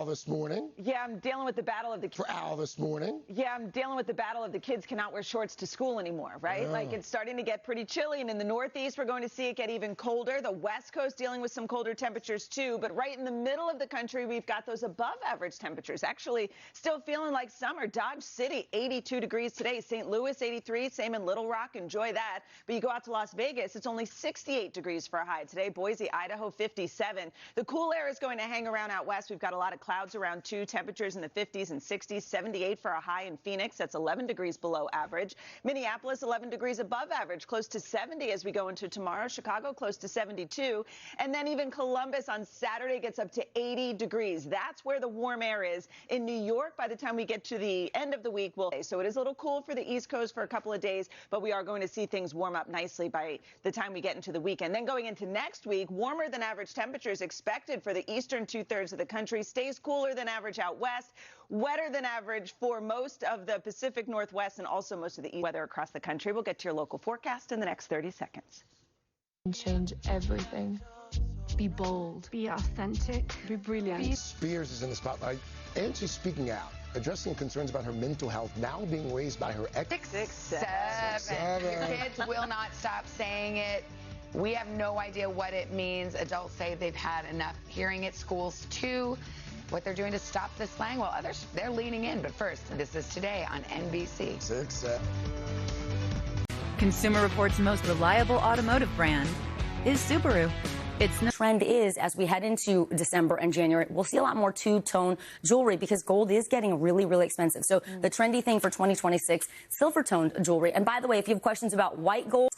this morning. Yeah, I'm dealing with the battle of the For Al this morning. Yeah, I'm dealing with the battle of the kids cannot wear shorts to school anymore, right? Yeah. Like, it's starting to get pretty chilly, and in the Northeast, we're going to see it get even colder. The West Coast dealing with some colder temperatures, too. But right in the middle of the country, we've got those above-average temperatures. Actually, still feeling like summer. Dodge City, 82 degrees today. St. Louis, 83. Same in Little Rock. Enjoy that. But you go out to Las Vegas, it's only 68 degrees for a high today. Boise, Idaho, 57. The cool air is going to hang around out west. We've got a lot of clouds around, too. Temperatures in the 50s and 60s. 78 for a high in Phoenix. That's 11 degrees below average. Minneapolis, 11 degrees above average, close to 70 as we go into tomorrow. Chicago, close to 72. And then even Columbus on Saturday gets up to 80 degrees. That's where the warm air is. In New York, by the time we get to the end of the week, so it is a little cool for the East Coast for a couple of days, but we are going to see things warm up nicely by the time we get into the weekend. Then going into next week, warmer than average temperatures expected for the eastern two-thirds of the country. Stays cooler than average out west. Wetter than average for most of the Pacific Northwest and also most of the weather across the country. We'll get to your local forecast in the next 30 seconds. Change everything. Be bold. Be authentic. Be brilliant. Spears is in the spotlight, and she's speaking out, addressing concerns about her mental health now being raised by her ex. 6, 7. Your kids will not stop saying it. We have no idea what it means. Adults say they've had enough hearing it. Schools, too. What they're doing to stop the slang, while others, they're leaning in. But first, this is Today on NBC. 6, 7. Consumer Reports' most reliable automotive brand is Subaru. The trend is, as we head into December and January, we'll see a lot more two-tone jewelry because gold is getting really, really expensive. So the trendy thing for 2026, silver-toned jewelry. And by the way, if you have questions about white gold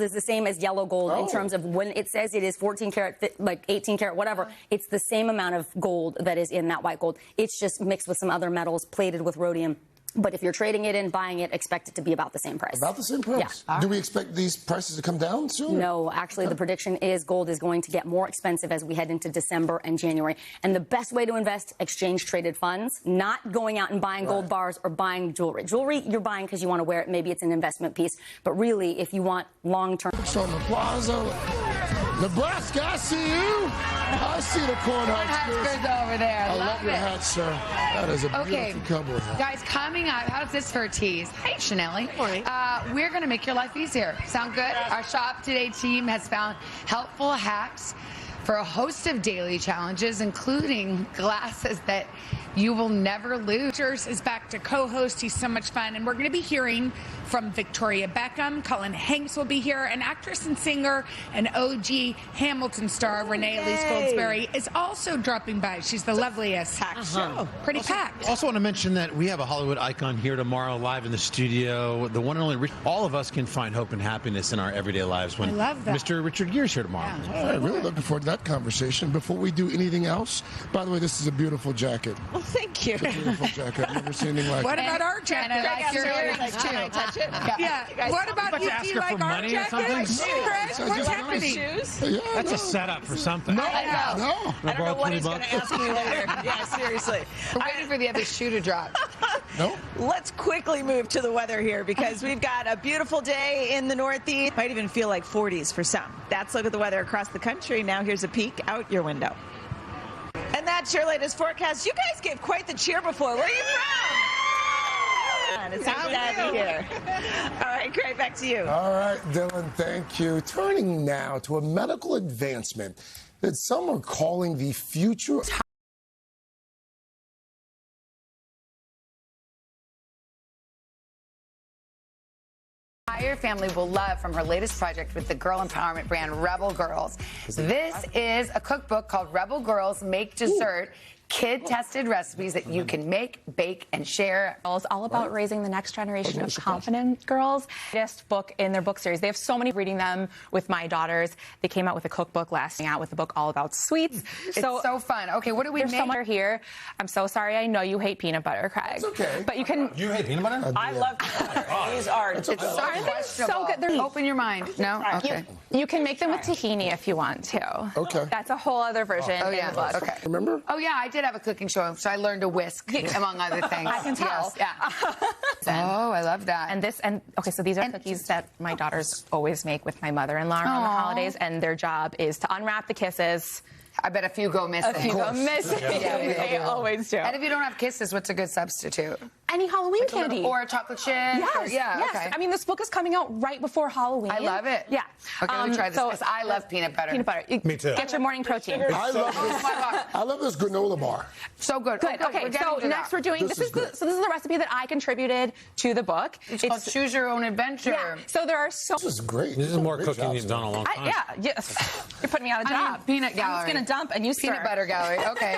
is the same as yellow gold in terms of when it says it is 14 karat, like 18 karat, whatever. It's the same amount of gold that is in that white gold. It's just mixed with some other metals, plated with rhodium. But if you're trading it in, buying it, expect it to be about the same price. About the same price? Yeah. Do we expect these prices to come down soon? No, actually, the prediction is gold is going to get more expensive as we head into December and January. And the best way to invest, exchange-traded funds, not going out and buying gold bars or buying jewelry. Jewelry, you're buying because you want to wear it. Maybe it's an investment piece. But really, if you want long-term... On the plaza, Nebraska, I see you. I see the Cornhuskers over there. I love your hat, sir. That is a beautiful cowboy hat. Guys, coming up, how's this for a tease? Hey, Chanelli. Good morning. We're going to make your life easier. Sound good? Our Shop Today team has found helpful hacks for a host of daily challenges, including glasses that you will never lose. Jers is back to co-host. He's so much fun. And we're going to be hearing from Victoria Beckham. Colin Hanks will be here. And actress and singer and OG Hamilton star Renee Elise Goldsberry is also dropping by. She's the loveliest. Packed show. Pretty packed. Also want to mention that we have a Hollywood icon here tomorrow live in the studio. The one and only all of us can find hope and happiness in our everyday lives when I love that. Mr. Richard Gere's here tomorrow. All right, really looking forward to that conversation. Before we do anything else, by the way, this is a beautiful jacket. Well, thank you. It's a beautiful jacket. I've never seen anything like What it. about our jacket? And I like your earrings, too. Can I touch it? Yeah. What about you? Do you like our jacket? Chris, what's happening? Shoes? Yeah, That's no. a setup for something. No, I know. no. I don't know what he's going to ask me later. Yeah, seriously. We're waiting for the other shoe to drop. No. Let's quickly move to the weather here because we've got a beautiful day in the Northeast. Might even feel like 40s for some. That's a look at the weather across the country. Now here's a peek out your window. And that's your latest forecast. You guys gave quite the cheer before. Where are you from? It's so glad to hear. All right, great. Back to you. All right, Dylan, thank you. Turning now to a medical advancement that some are calling the future. Your family will love from her latest project with the girl empowerment brand Rebel Girls. This is a cookbook called Rebel Girls Make Dessert. Kid-tested recipes that you can make, bake, and share. It's all about raising the next generation of confident girls. Latest book in their book series. They have so many reading them with my daughters. They came out with a cookbook last year, out with a book all about sweets. It's so fun. Okay, what do we make? So much here. I'm so sorry. I know you hate peanut butter, Craig. It's okay. But you can. You hate peanut butter? I love peanut butter. These are It's so questionable. So good. They're Open your mind. No? Okay. You can make them with tahini if you want to. Okay. That's a whole other version. Oh, yeah. Okay. Remember? Oh, yeah, I did have a cooking show, so I learned to whisk, among other things. I can tell. Yes, yeah. Oh, I love that. Okay, so these are cookies that my daughters always make with my mother-in-law around the holidays, and their job is to unwrap the kisses I bet a few go missing. A few go missing. Yeah, they always do. And if you don't have Kisses, what's a good substitute? Any Halloween candy. Or a chocolate chip. Yes, Yeah, yes. okay. I mean, this book is coming out right before Halloween. I love it. Yeah. Okay, let me try this. Because I love peanut butter. Peanut butter. Me too. Get your morning protein. I love this granola bar. So good. Good. Okay, so next we're doing, this is the recipe that I contributed to the book. It's called Choose Your Own Adventure. Yeah. So there are so... This is great. This is more Great cooking job, you've done in a long time. Yes. You're putting me on a job. Peanut gallery. I'm just going to dump and you Peanut butter gallery. Okay.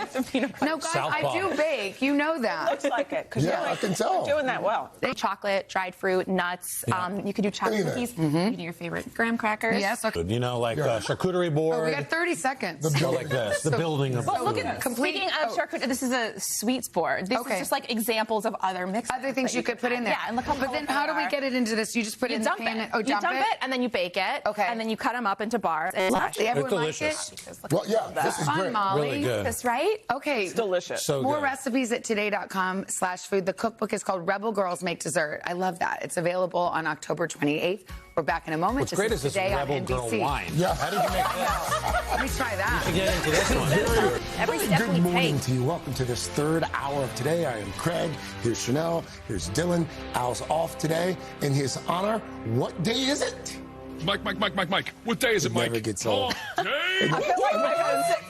No, guys, Southpaw. I do bake. You know that. Looks like it. 'Cause Yeah, you're I can tell. doing that well. Chocolate, dried fruit, nuts. You could do chocolate Anything. cookies. You can do your favorite graham crackers. Yes. Okay. You know, like charcuterie board. Oh, we got 30 seconds. Go like this. The building of Well, look food. at speaking of charcuterie, this is a sweets board. This is just like examples of other mixes. Other things you could put in there. Yeah, and look how But then how do we get it into this? You just put it in the dump pan. it. Oh, You dump it, and then you bake it. Okay. And then you cut them up into bars. And Actually, everyone likes delicious. it. Well, yeah, this is Fun, great. Molly. Really good. That's right. Okay. It's delicious. So More good. recipes at today.com/food. The cookbook is called Rebel Girls Make Dessert. I love that. It's available on October 28th. We're back in a moment. What's great is this Today on Rebel Girl NBC. wine. Yeah. How did you make that? Let me try that. To get into this one. Every step Good we morning take. to you. Welcome to this third hour of Today. I am Craig. Here's Chanel. Here's Dylan. Al's off today. In his honor, what day is it? Mike. What day is it, Mike? Never gets old. Day.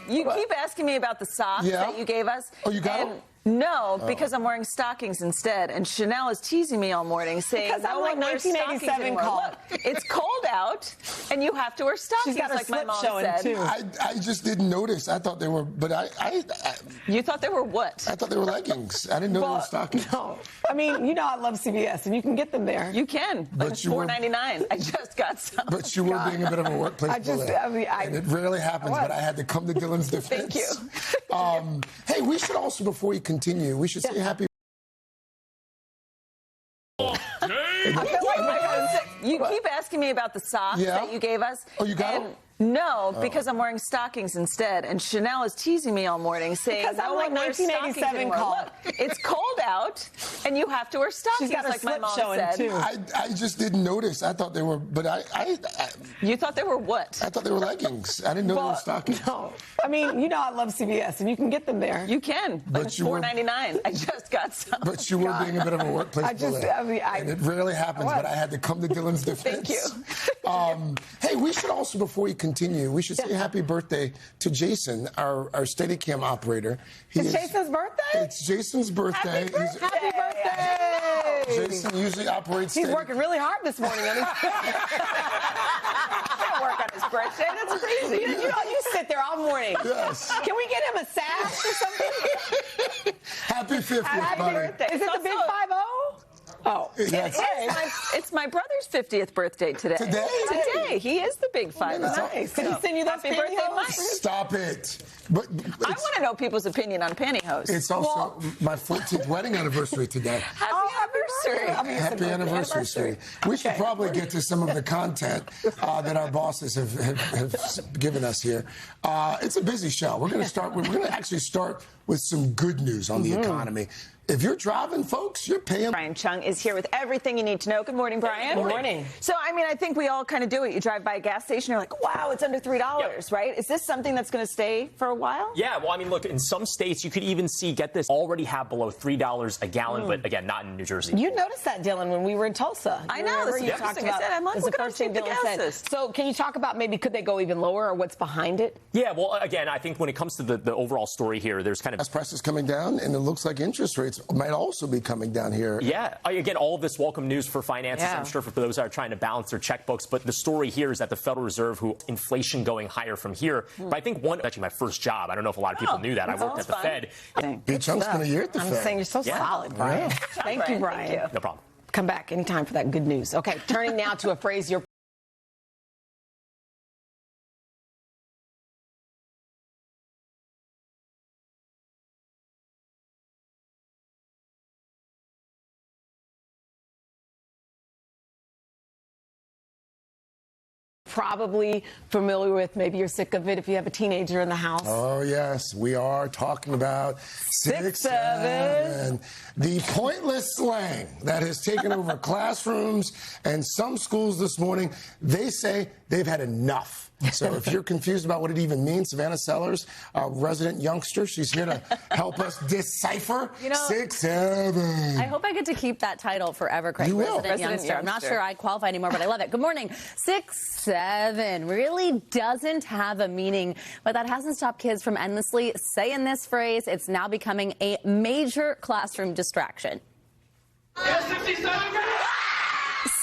You keep asking me about the socks Yeah. that you gave us. Oh, you got and them? No, because I'm wearing stockings instead. And Chanel is teasing me all morning saying, Because I'm no like one wears 1987 stockings anymore. call. Look, it's cold out, and you have to wear stockings, She's got her like my slip mom showing, said. too. I just didn't notice. I thought they were, but I You thought they were what? thought they were leggings. I didn't know they were stockings. No. I mean, you know I love CVS, and you can get them there. You can. But It's you were- $4.99. I just got some. But you were being a bit of a workplace bully. And it rarely happens, but I had to come to Dylan's defense. Thank you. Hey, we should also, before we continue, we should say happy. You keep asking me about the socks that you gave us. Oh, you got and them? No, because I'm wearing stockings instead. And Chanel is teasing me all morning saying, Because no I'm one like wears stockings 1987 anymore. call. Look, it's cold out, and you have to wear stockings, She's got her like my slip mom showing, said. too. I just didn't notice. I thought they were, but You thought they were what? I thought they were leggings. I didn't know they were stockings. No. I mean, you know I love CVS, and you can get them there. You can. But It's you were- $4.99. I just got some. But you were being a bit of a workplace bully. And it rarely happens, but I had to come to Dylan's defense. Thank you. Hey, we should also, before we continue, we should say happy birthday to Jason, our Steadicam operator. It's Jason's birthday? It's Jason's birthday. Happy birthday! Jason usually operates He's Steadicam. working really hard this morning. I can't work on his birthday. That's crazy. You know, you sit there all morning. Yes. Can we get him a sash or something? Happy 50th, buddy. birthday. Is it the big 5-0? Oh. Yes. It's my brother's 50th birthday today. Today? Today. He is the big 5. Nice. Can he send you those Happy birthday, pantyhose? Mike. Stop it. But I want to know people's opinion on pantyhose. it's also my 14th wedding anniversary today. Happy anniversary. I mean, it's Happy a anniversary. We should probably get to some of the content that our bosses have given us here. It's a busy show. We're going to actually start with some good news on the economy. If you're driving, folks, you're paying. Brian Chung is here with everything you need to know. Good morning, Brian. Good morning. So, I mean, I think we all kind of do it. You drive by a gas station, you're like, wow, it's under $3, right? Is this something that's going to stay for a while? Yeah, well, I mean, look, in some states, you could even see, get this, already have below $3 a gallon, but again, not in New Jersey. You noticed that, Dylan, when we were in Tulsa. I know, that's You the talked first thing I about said. I'm like, was the look how first thing cheap the Dylan gas said. is. So can you talk about maybe could they go even lower or what's behind it? Yeah, well, again, I think when it comes to the overall story here, there's kind of... Gas prices coming down, and it looks like interest rates might also be coming down here. Yeah, again, all of this welcome news for finances, Yeah. I'm sure, for those that are trying to balance their checkbooks. But the story here is that the Federal Reserve, who inflation going higher from here. But I think actually my first job, I don't know if a lot of people knew that. I worked at the Fed. Big Chunk's going to year at the I'm Fed. saying you're so solid, Brian. Yeah. Thank you, Brian. Thank you. No problem. Come back anytime for that good news. Okay, turning now to a phrase you're probably familiar with. Maybe you're sick of it if you have a teenager in the house. Oh, yes. We are talking about 6-7. The pointless slang that has taken over classrooms and some schools this morning. They say they've had enough. So if you're confused about what it even means, Savannah Sellers, a resident youngster, she's here to help us decipher 6, 7. I hope I get to keep that title forever, Craig. You will. Resident youngster. I'm not sure I qualify anymore, but I love it. Good morning. 6, 7 really doesn't have a meaning, but that hasn't stopped kids from endlessly saying this phrase. It's now becoming a major classroom distraction.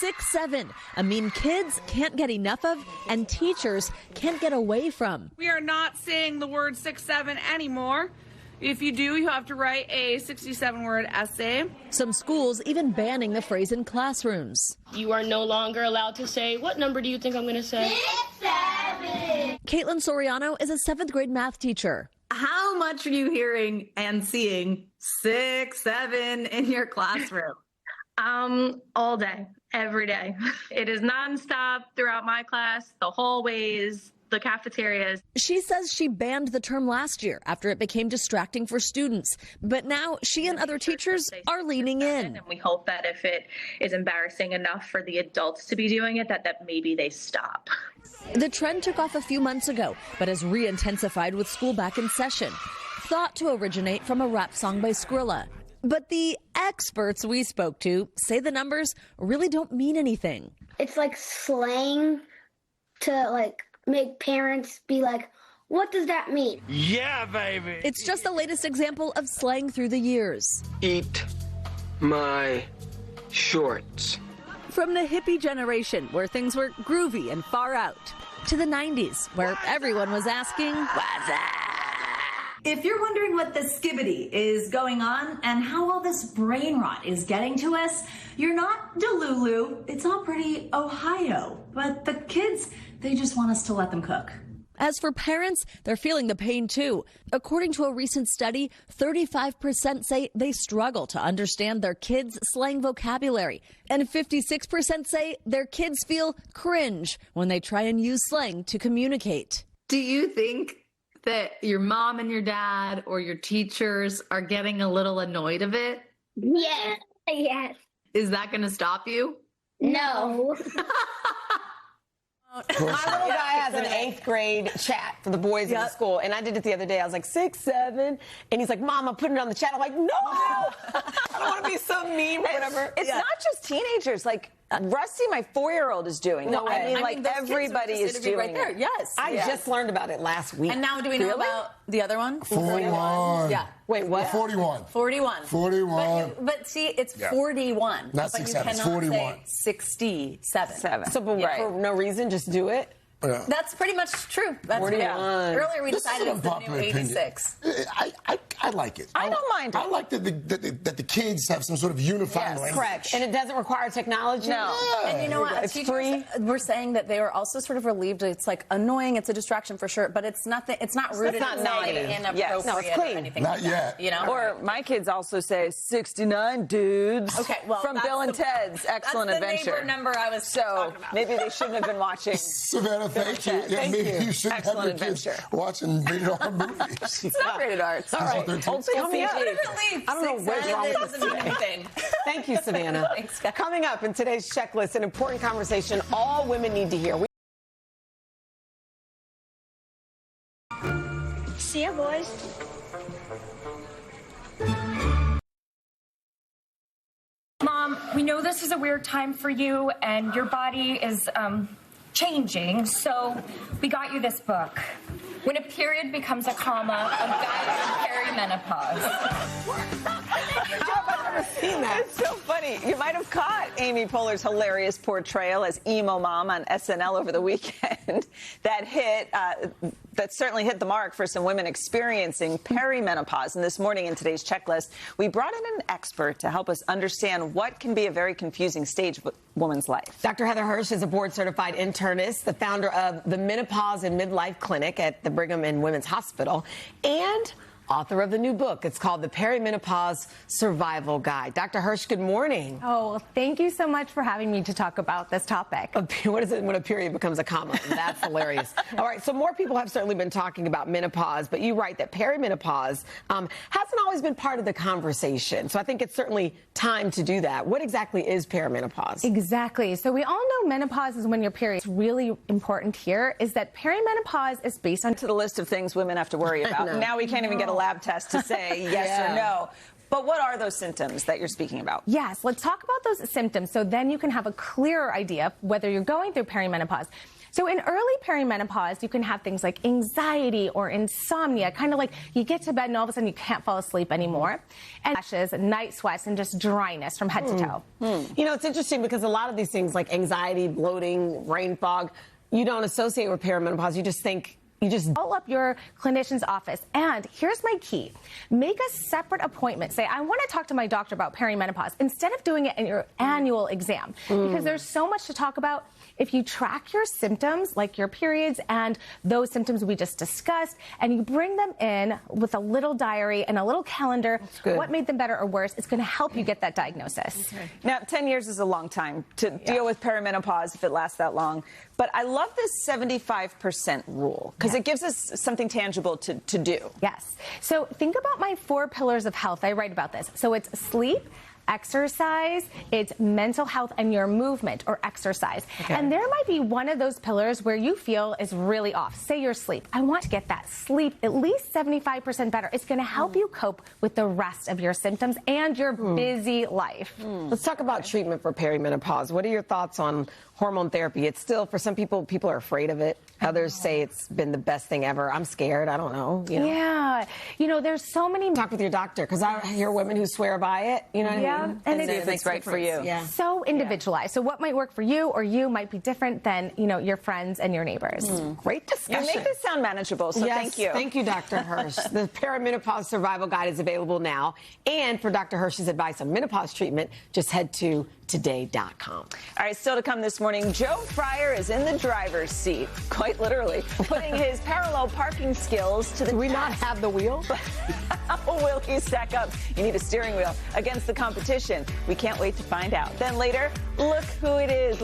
6, 7, a meme kids can't get enough of and teachers can't get away from. We are not saying the word 6, 7 anymore. If you do, you have to write a 67-word essay. Some schools even banning the phrase in classrooms. You are no longer allowed to say, what number do you think I'm going to say? 6, 7. Caitlin Soriano is a 7th grade math teacher. How much are you hearing and seeing 6, 7 in your classroom? All day, every day. It is nonstop throughout my class, the hallways, the cafeterias. She says she banned the term last year after it became distracting for students. But now she and other teachers are leaning in. And we hope that if it is embarrassing enough for the adults to be doing it, that maybe they stop. The trend took off a few months ago, but has re-intensified with school back in session. Thought to originate from a rap song by Skrilla. But the experts we spoke to say the numbers really don't mean anything. It's like slang to make parents be like, what does that mean? Yeah, baby. It's just the latest example of slang through the years. Eat my shorts. From the hippie generation, where things were groovy and far out, to the 90s, where everyone was asking, what's up? If you're wondering what the skibbity is going on and how all this brain rot is getting to us, you're not Delulu. It's all pretty Ohio. But the kids, they just want us to let them cook. As for parents, they're feeling the pain too. According to a recent study, 35% say they struggle to understand their kids' slang vocabulary. And 56% say their kids feel cringe when they try and use slang to communicate. Do you think that your mom and your dad or your teachers are getting a little annoyed of it? Yes. Yes. Is that going to stop you? No. My little guy has an 8th grade chat for the boys in the school, and I did it the other day. I was like, 6, 7, and he's like, Mom, I'm putting it on the chat. I'm like, no, I don't want to be so mean, whatever. It's not just teenagers. Like Rusty, my 4-year-old, is doing it. No, I mean, everybody is doing right there. it. Yes. I just learned about it last week. And now do we know about the other one? 41. Yeah. Wait, what? 41. 41. 41. But see, it's 41. Not but 6, you 7. It's cannot 41. say 67. So, but for no reason, just do it? Yeah. That's pretty much true. That's 41. Earlier we This decided is it's the new unpopular opinion. 86. I like it. I don't mind it. I like that the kids have some sort of unifying language. Correct. And it doesn't require technology? No. Yeah. And you know what? It's Teachers free. were saying that they were also sort of relieved. It's like annoying. It's a distraction for sure, but it's nothing. It's not rooted not in naughty. inappropriate Yes. No, it's clean. or anything Not like yet. that. You know? Or my kids also say 69 dudes. Okay, well, from that's Bill and the- Ted's Excellent that's the Adventure. neighbor number I was So talking about. maybe they shouldn't have been watching. Savannah, thank you. Thank Yeah, maybe you. you shouldn't Excellent have your kids adventure. watching rated R movies. It's not rated R. It's all right. Old school Coming up. PG. I don't know what's wrong with this today. Thank you, Savannah. Thanks, guys. Coming up in today's checklist, an important conversation all women need to hear. See ya, boys. Mom, we know this is a weird time for you and your body is changing, so we got you this book. When a period becomes a comma, a guide to perimenopause. I've never seen that. It's so funny. You might have caught Amy Poehler's hilarious portrayal as emo mom on SNL over the weekend. That certainly hit the mark for some women experiencing perimenopause. And this morning in today's checklist, we brought in an expert to help us understand what can be a very confusing stage of a woman's life. Dr. Heather Hirsch is a board-certified internist, the founder of the Menopause and Midlife Clinic at the Brigham and Women's Hospital, and author of the new book. It's called The Perimenopause Survival Guide. Dr. Hirsch, good morning. Oh, well, thank you so much for having me to talk about this topic. What is it when a period becomes a comma? That's hilarious. All right, so more people have certainly been talking about menopause, but you write that perimenopause hasn't always been part of the conversation. So I think it's certainly time to do that. What exactly is perimenopause? Exactly. So we all know menopause is when your period. What's really important here is that perimenopause is based on to the list of things women have to worry about. Now we can't even get a lab test to say yes or no. But what are those symptoms that you're speaking about? Yes, let's talk about those symptoms so then you can have a clearer idea of whether you're going through perimenopause. So in early perimenopause, you can have things like anxiety or insomnia, kind of like you get to bed and all of a sudden you can't fall asleep anymore. And rashes, night sweats, and just dryness from head to toe. You know, it's interesting because a lot of these things like anxiety, bloating, brain fog, you don't associate with perimenopause. You just think, call up your clinician's office. And here's my key. Make a separate appointment. Say, I want to talk to my doctor about perimenopause instead of doing it in your annual exam. Because there's so much to talk about. If you track your symptoms, like your periods and those symptoms we just discussed, and you bring them in with a little diary and a little calendar, what made them better or worse, it's going to help you get that diagnosis. Now, 10 years is a long time to deal with perimenopause if it lasts that long. But I love this 75% rule because it gives us something tangible to do. Yes. So think about my 4 pillars of health. I write about this. So it's sleep, exercise, it's mental health, and your movement or exercise. And there might be one of those pillars where you feel is really off. Say your sleep. I want to get that sleep at least 75% better. It's going to help you cope with the rest of your symptoms and your busy life. Let's talk about treatment for perimenopause. What are your thoughts on hormone therapy? It's still, for some people are afraid of it. Others say it's been the best thing ever. I'm scared. I don't know. You know? Yeah. You know, there's so many. Talk with your doctor, because I hear women who swear by it. You know what I mean? And it's right for you. So individualized. So what might work for you or you might be different than, you know, your friends and your neighbors. Great discussion. You make this sound manageable, so thank you. Thank you, Dr. Hirsch. The Perimenopause Survival Guide is available now. And for Dr. Hirsch's advice on menopause treatment, just head to today.com. All right, still to come this morning, Joe Fryer is in the driver's seat, quite literally, putting his parallel parking skills to the Do we not have the wheel? How will he stack up? You need a steering wheel against the competition. We can't wait to find out. Then later, look who it is.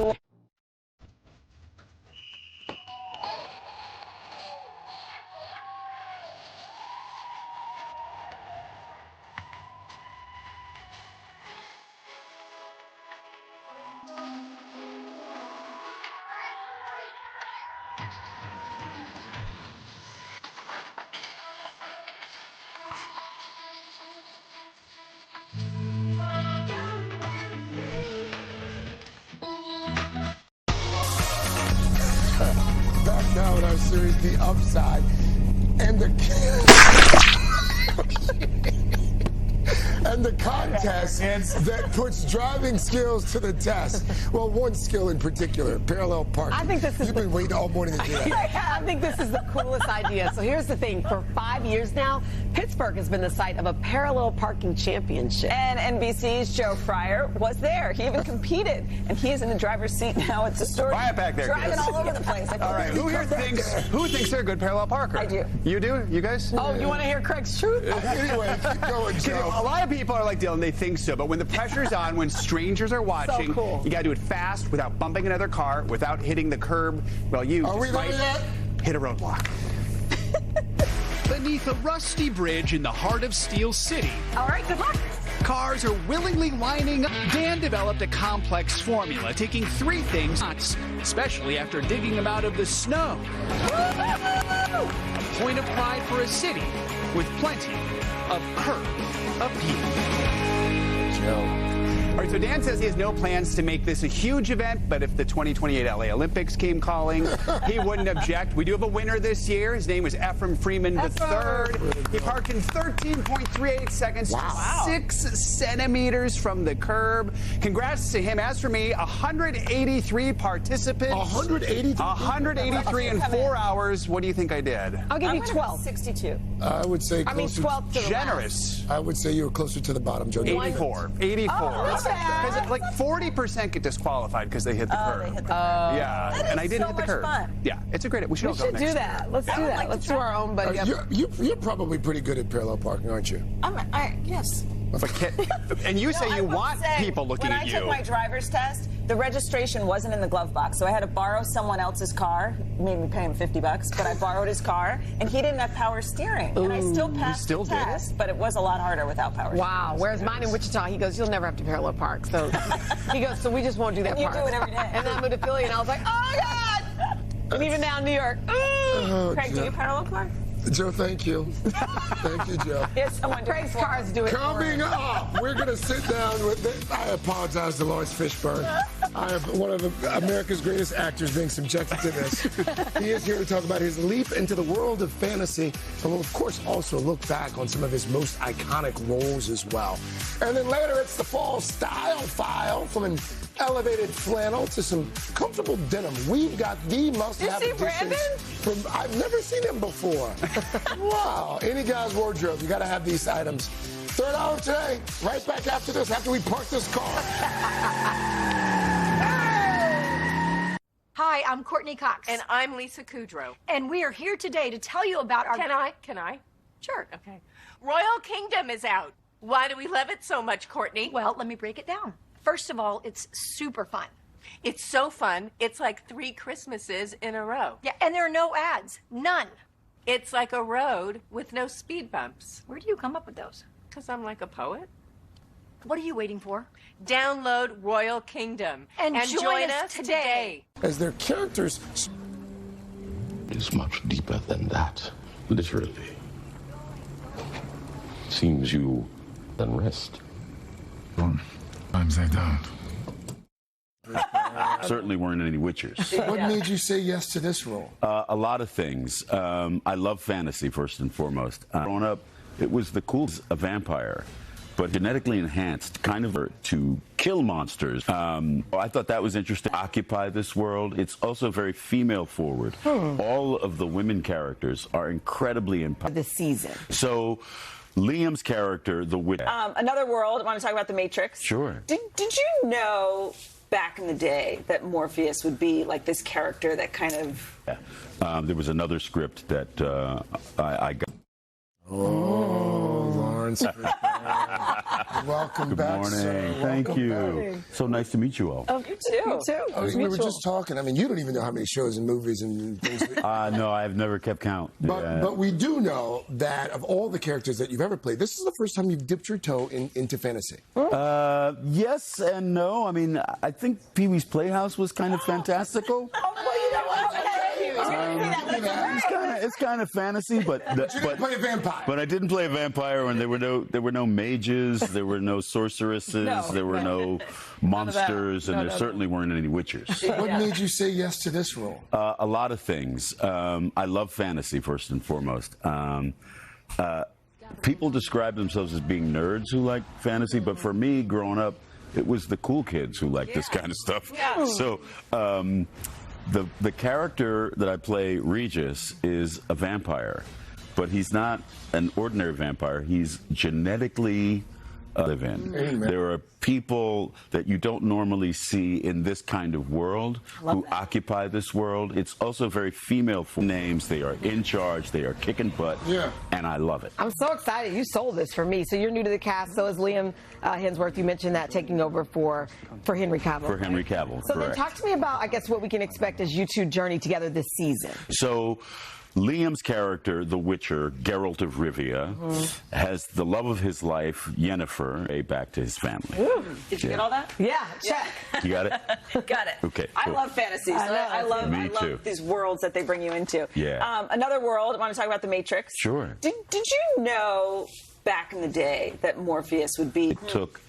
Back now in our series, The Upside, and the contest that puts driving skills to the test. Well, one skill in particular, parallel parking. I think this is You've been waiting all morning to do that. I think this is the coolest idea. So here's the thing. For 5 years now, Pittsburgh has been the site of a parallel parking championship. And NBC's Joe Fryer was there. He even competed, and he is in the driver's seat now. It's a story. Quiet back there, driving kids. all over the place. All right, who thinks they're a good parallel parker? I do. You do? You guys? Oh, you want to hear Craig's truth? Anyway, keep going, Joe. A lot of people are like Dylan, they think so, but when the pressure's on, when strangers are watching, you gotta do it fast, without bumping another car, without hitting the curb. Well, you Are we there yet? Hit a roadblock. Beneath a rusty bridge in the heart of Steel City, All right, good luck. cars are willingly lining up. Dan developed a complex formula, taking 3 things, especially after digging them out of the snow. A point of pride for a city with plenty of curb appeal. Joe. All right, so Dan says he has no plans to make this a huge event, but if the 2028 LA Olympics came calling, he wouldn't object. We do have a winner this year. His name is Ephraim Freeman III. He parked in 13.38 seconds, 6 centimeters from the curb. Congrats to him. As for me, 183 participants. 183? 183 in 4 hours. What do you think I did? I'll give you 12. 62. I would say closer. 12 to the Generous. I would say you were closer to the bottom, Joe. 84. 84. Oh, Because like 40% get disqualified because they hit the curve. They hit the curve. Yeah, and I didn't hit the curve. Fun. Yeah, it's a great. We should all go next do year. that. Let's do that. Let's do our own buddy. You're probably pretty good at parallel parking, aren't you? Yes. And you say you want people looking at you. When I took my driver's test, the registration wasn't in the glove box, so I had to borrow someone else's car. It made me pay him $50, but I borrowed his car, and he didn't have power steering. And I still passed the test, but it was a lot harder without power steering. Wow. Whereas mine in Wichita, he goes, you'll never have to parallel park. So he goes, so we just won't do that part. You do it every day. And then I moved to Philly, and I was like, oh, God. And even now in New York. Craig, do you parallel park? Joe, thank you. Thank you, Joe. Yes, someone Craig's cars do it. Coming up, we're going to sit down with this. I apologize to Lawrence Fishburne. I have one of America's greatest actors being subjected to this. He is here to talk about his leap into the world of fantasy, and will, of course, also look back on some of his most iconic roles as well. And then later, it's the fall style file, from an elevated flannel to some comfortable denim. We've got the must-have additions from. I've never seen him before. Wow. Any guy's wardrobe, you got to have these items. Third hour today, right back after this, after we park this car. Hi, I'm Courtney Cox. And I'm Lisa Kudrow. And we are here today to tell you about our... Can I? Sure. Okay. Royal Kingdom is out. Why do we love it so much, Courtney? Well, let me break it down. First of all, it's super fun. It's so fun, it's like 3 Christmases in a row. Yeah, and there are no ads. None. It's like a road with no speed bumps. Where do you come up with those? Because I'm like a poet. What are you waiting for? Download Royal Kingdom and join us today. As their characters... It's much deeper than that, literally. Seems you unrest. Sometimes I don't. Certainly weren't any witchers. What made you say yes to this role? A lot of things. I love fantasy, first and foremost. Growing up, it was the coolest, a vampire, but genetically enhanced, kind of to kill monsters. I thought that was interesting. Occupy this world. It's also very female forward. All of the women characters are incredibly impactful. This season. So Liam's character, the witch. Another world. I want to talk about The Matrix. Sure. Did you know back in the day that Morpheus would be like this character that kind of... Yeah. There was another script that I got. Oh, Lawrence. Welcome back, Good morning. sir. Thank you. So nice to meet you all. Oh, you too. You too. We were just talking. I mean, you don't even know how many shows and movies and things. No, I've never kept count. But we do know that of all the characters that you've ever played, this is the first time you've dipped your toe into fantasy. Yes and no. I mean, I think Pee-wee's Playhouse was kind of fantastical. It's kind of fantasy, but you didn't play a vampire. But I didn't play a vampire, and there were no mages, there were no sorceresses, there were no monsters, and there certainly weren't any witchers. What made you say yes to this role? A lot of things. I love fantasy, first and foremost. People describe themselves as being nerds who like fantasy, but for me, growing up, it was the cool kids who liked this kind of stuff. Yeah. So. The character that I play, Regis, is a vampire, but he's not an ordinary vampire. He's genetically live in. Amen. There are people that you don't normally see in this kind of world who occupy this world. It's also very female names. They are in charge. They are kicking butt. Yeah. And I love it. I'm so excited. You sold this for me. So you're new to the cast. So is Liam Hemsworth. You mentioned that taking over for Henry Cavill. For Henry Cavill, So correct. then talk to me about, I guess, what we can expect as you two journey together this season. So Liam's character, the Witcher, Geralt of Rivia, has the love of his life, Yennefer, back to his family. Ooh, did you get all that? Yeah, check. You got it? Got it. Okay, I cool. love fantasy. So I love these worlds that they bring you into. Yeah. Another world. I want to talk about The Matrix. Sure. Did you know back in the day that Morpheus would be... It took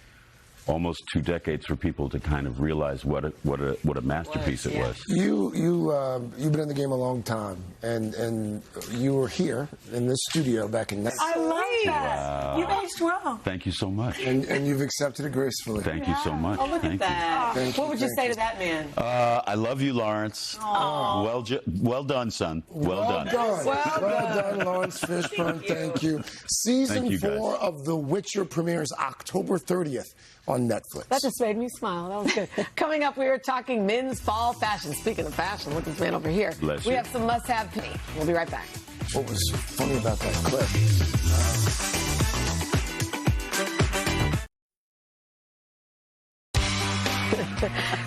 almost 2 decades for people to kind of realize what a masterpiece it was. You've been in the game a long time, and you were here in this studio back in. I love that. Wow. You aged well. Thank you so much. And you've accepted it gracefully. Thank you so much. Oh, look Thank at that. you. What would you say to that man? I love you, Lawrence. Well done, son. Well done. Well done, Lawrence Fishburne. Thank you. Season Thank you, 4 of The Witcher premieres October 30th on on Netflix. That just made me smile. That was good. Coming up, we are talking men's fall fashion. Speaking of fashion, look at this man over here. Bless we you. have some must-have penny. We'll be right back. What was funny about that clip?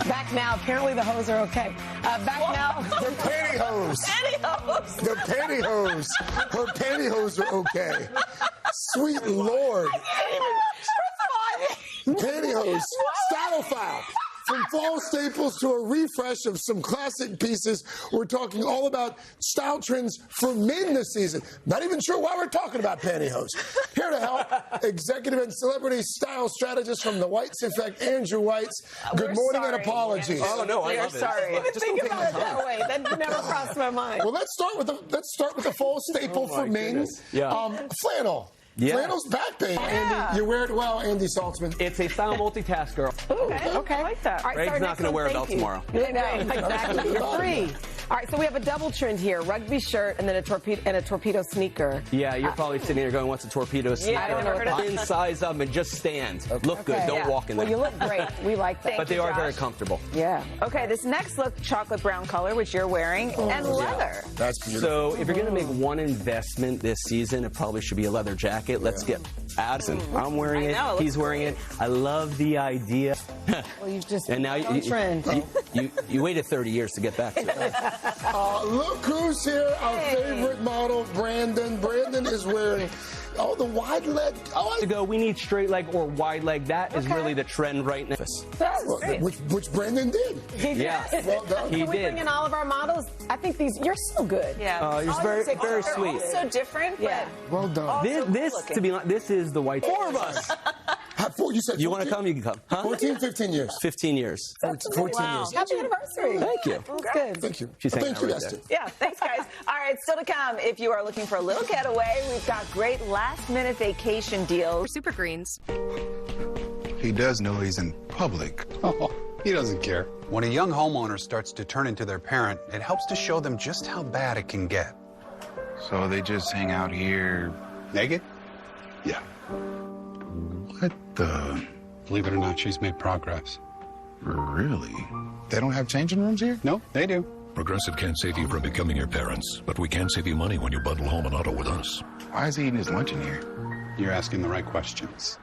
Back now. Apparently the hoes are okay. Back now. The pantyhose. Pantyhose. The pantyhose. Her pantyhose are okay. Sweet Lord. Pantyhose. Style file. From fall staples to a refresh of some classic pieces, we're talking all about style trends for men this season. Not even sure why we're talking about pantyhose. Here to help, executive and celebrity style strategist from the Whites Effect, Andrew Whites. Good morning and apologies. Oh no, I love it. Sorry. I didn't think about it that way. That never crossed my mind. Well, let's start with the fall staple for men. Yeah. Flannel. Yeah. Flannel's back, baby. Andy, you wear it well, Andy Saltzman. It's a style multitasker. Okay. I like that. All right, Greg's not going to wear a belt tomorrow. I know, exactly. You're free. All right, so we have a double trend here: rugby shirt and then a torpedo sneaker. Yeah, you're probably sitting there going, "What's a torpedo sneaker?" I don't know what that is. Size up and just stand. Look good. Don't walk in there. Well, you look great. We like that. But they are very comfortable. Yeah. Okay, this next look, chocolate brown color, which you're wearing, and leather. That's beautiful. So if you're going to make one investment this season, it probably should be a leather jacket. Let's get Addison. I'm wearing it. He's wearing it. I love the idea. Well, you've just and now you waited 30 years to get back to it. Look who's here, our favorite model, Brandon. Brandon is wearing, the wide leg. To go, we need straight leg or wide leg. That is really the trend right now. Which Brandon did. Yeah. Well done. He Can we did. bring in all of our models? I think you're so good. Yeah. You're very, very sweet. They're all so different. Yeah. Well done. This to be honest, this is the white. 4 of us. You said You want to come? You can come. Huh? 14, 15 years. 15 years. 14 years. Happy anniversary. Thank you. That's good. Thank you. She's hanging Thank out you, right Esther. Yeah, thanks, guys. All right, still to come. If you are looking for a little getaway, we've got great last-minute vacation deals. Super Greens. He does know he's in public. Oh, he doesn't care. When a young homeowner starts to turn into their parent, it helps to show them just how bad it can get. So they just hang out here naked? Yeah. What the? Believe it or not, she's made progress. Really? They don't have changing rooms here? No, they do. Progressive can't save you from becoming your parents, but we can save you money when you bundle home and auto with us. Why is he eating his lunch in here? You're asking the right questions.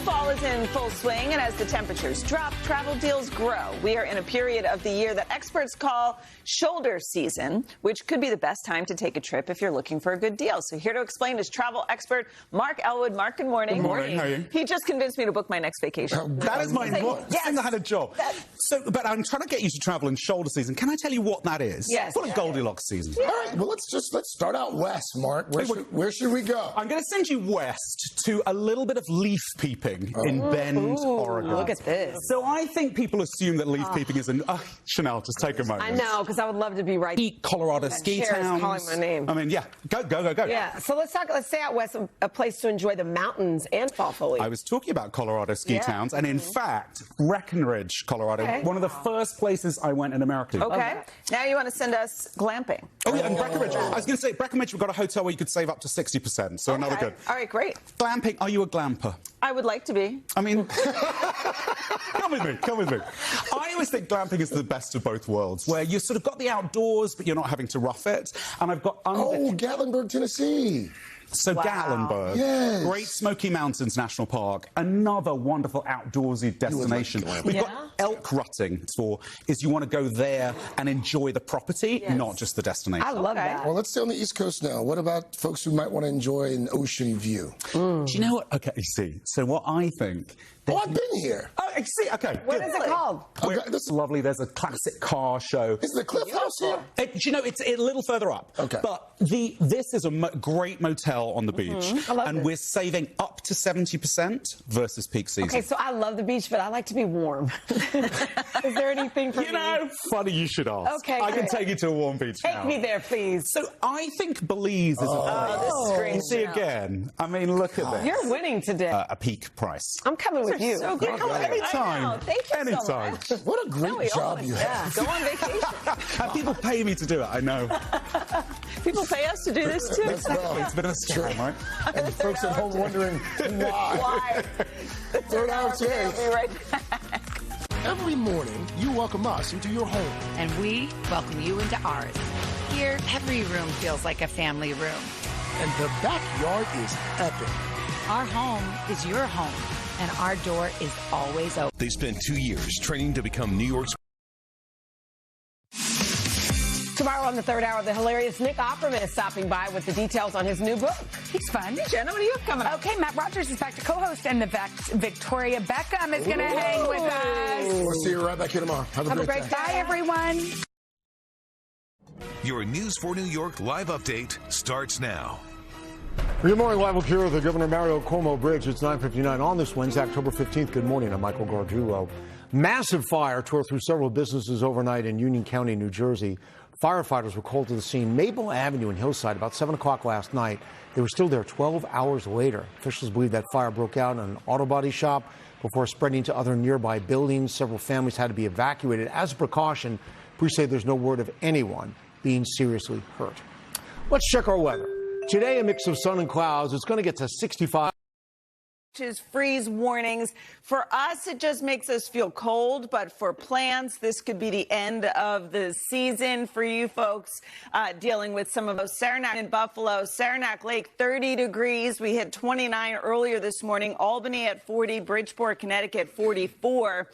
Fall is in full swing, and as the temperatures drop, travel deals grow. We are in a period of the year that experts call shoulder season, which could be the best time to take a trip if you're looking for a good deal. So here to explain is travel expert Mark Elwood. Mark, good morning. Good morning. How are you? He just convinced me to book my next vacation. That is my thing. I had a job. But I'm trying to get you to travel in shoulder season. Can I tell you what that is? Yes. What a Goldilocks season. All right, well, let's start out west, Mark. Where should we go? I'm going to send you west to a little bit of leaf peeping in Bend, Oregon. Look at this. So I think people assume that leaf peeping is Chanel, just take a moment. I know, because I would love to be right. Colorado ski towns. Calling my name. I mean, yeah, go. Yeah, so let's stay out west, a place to enjoy the mountains and fall foliage. I was talking about Colorado ski towns, and in fact, Breckenridge, Colorado, one of the first places I went in America. Okay. Now you want to send us glamping. Oh, yeah, and Breckenridge. I was going to say, Breckenridge, we've got a hotel where you could save up to 60%, so another good. All right, great. Glamping, are you a glamper? I would like to be. I mean, come with me. I always think glamping is the best of both worlds, where you've sort of got the outdoors, but you're not having to rough it. And I've got... Gatlinburg, Tennessee. So Gatlinburg, yes. Great Smoky Mountains National Park, another wonderful outdoorsy destination. We've got elk rutting is you want to go there and enjoy the property, not just the destination. I love that. Well, let's stay on the East Coast now. What about folks who might want to enjoy an ocean view? Do you know what? Okay, see. So what I think... I've been here. Oh, see, okay. What is it called? This is lovely. There's a classic car show. Is the Cliff House here? Do you know, it's a little further up. Okay. But this is a great motel on the beach. And we're saving up to 70% versus peak season. Okay, so I love the beach, but I like to be warm. Is there anything for me? You know, funny you should ask. Okay, I can take you to a warm beach now. Take me there, please. So I think Belize is this screams winning. See again. I mean, look at this. You're winning today. A peak price. I'm coming with you. So good. Anytime. Thank you Anytime. so much. What a great job you have. Go on vacation. And people pay me to do it, I know. People pay us to do this too. Exactly. It's a bit of a scam, right? And folks at home wondering why. Third hour today. We'll be right back. Every morning, you welcome us into your home. And we welcome you into ours. Here, every room feels like a family room. And the backyard is epic. Our home is your home, and our door is always open. They spent 2 years training to become New York's. Tomorrow on the third hour, the hilarious Nick Offerman is stopping by with the details on his new book. He's fun. Hey, Jenna, what do you have coming up? Okay, Matt Rogers is back to co-host, and the Victoria Beckham is going to hang with us. We'll see you right back here tomorrow. Have a great day. Bye, everyone. Your News for New York live update starts now. Good morning, live here at the Governor Mario Cuomo Bridge. It's 9:59 on this Wednesday, October 15th. Good morning. I'm Michael Gargiulo. Massive fire tore through several businesses overnight in Union County, New Jersey. Firefighters were called to the scene, Maple Avenue in Hillside, about 7 o'clock last night. They were still there 12 hours later. Officials believe that fire broke out in an auto body shop before spreading to other nearby buildings. Several families had to be evacuated. As a precaution, police say there's no word of anyone being seriously hurt. Let's check our weather. Today, a mix of sun and clouds. It's going to get to 65. Freeze warnings. For us, it just makes us feel cold, but for plants, this could be the end of the season for you folks dealing with some of those. Saranac in Buffalo, Saranac Lake, 30 degrees. We hit 29 earlier this morning. Albany at 40, Bridgeport, Connecticut, 44.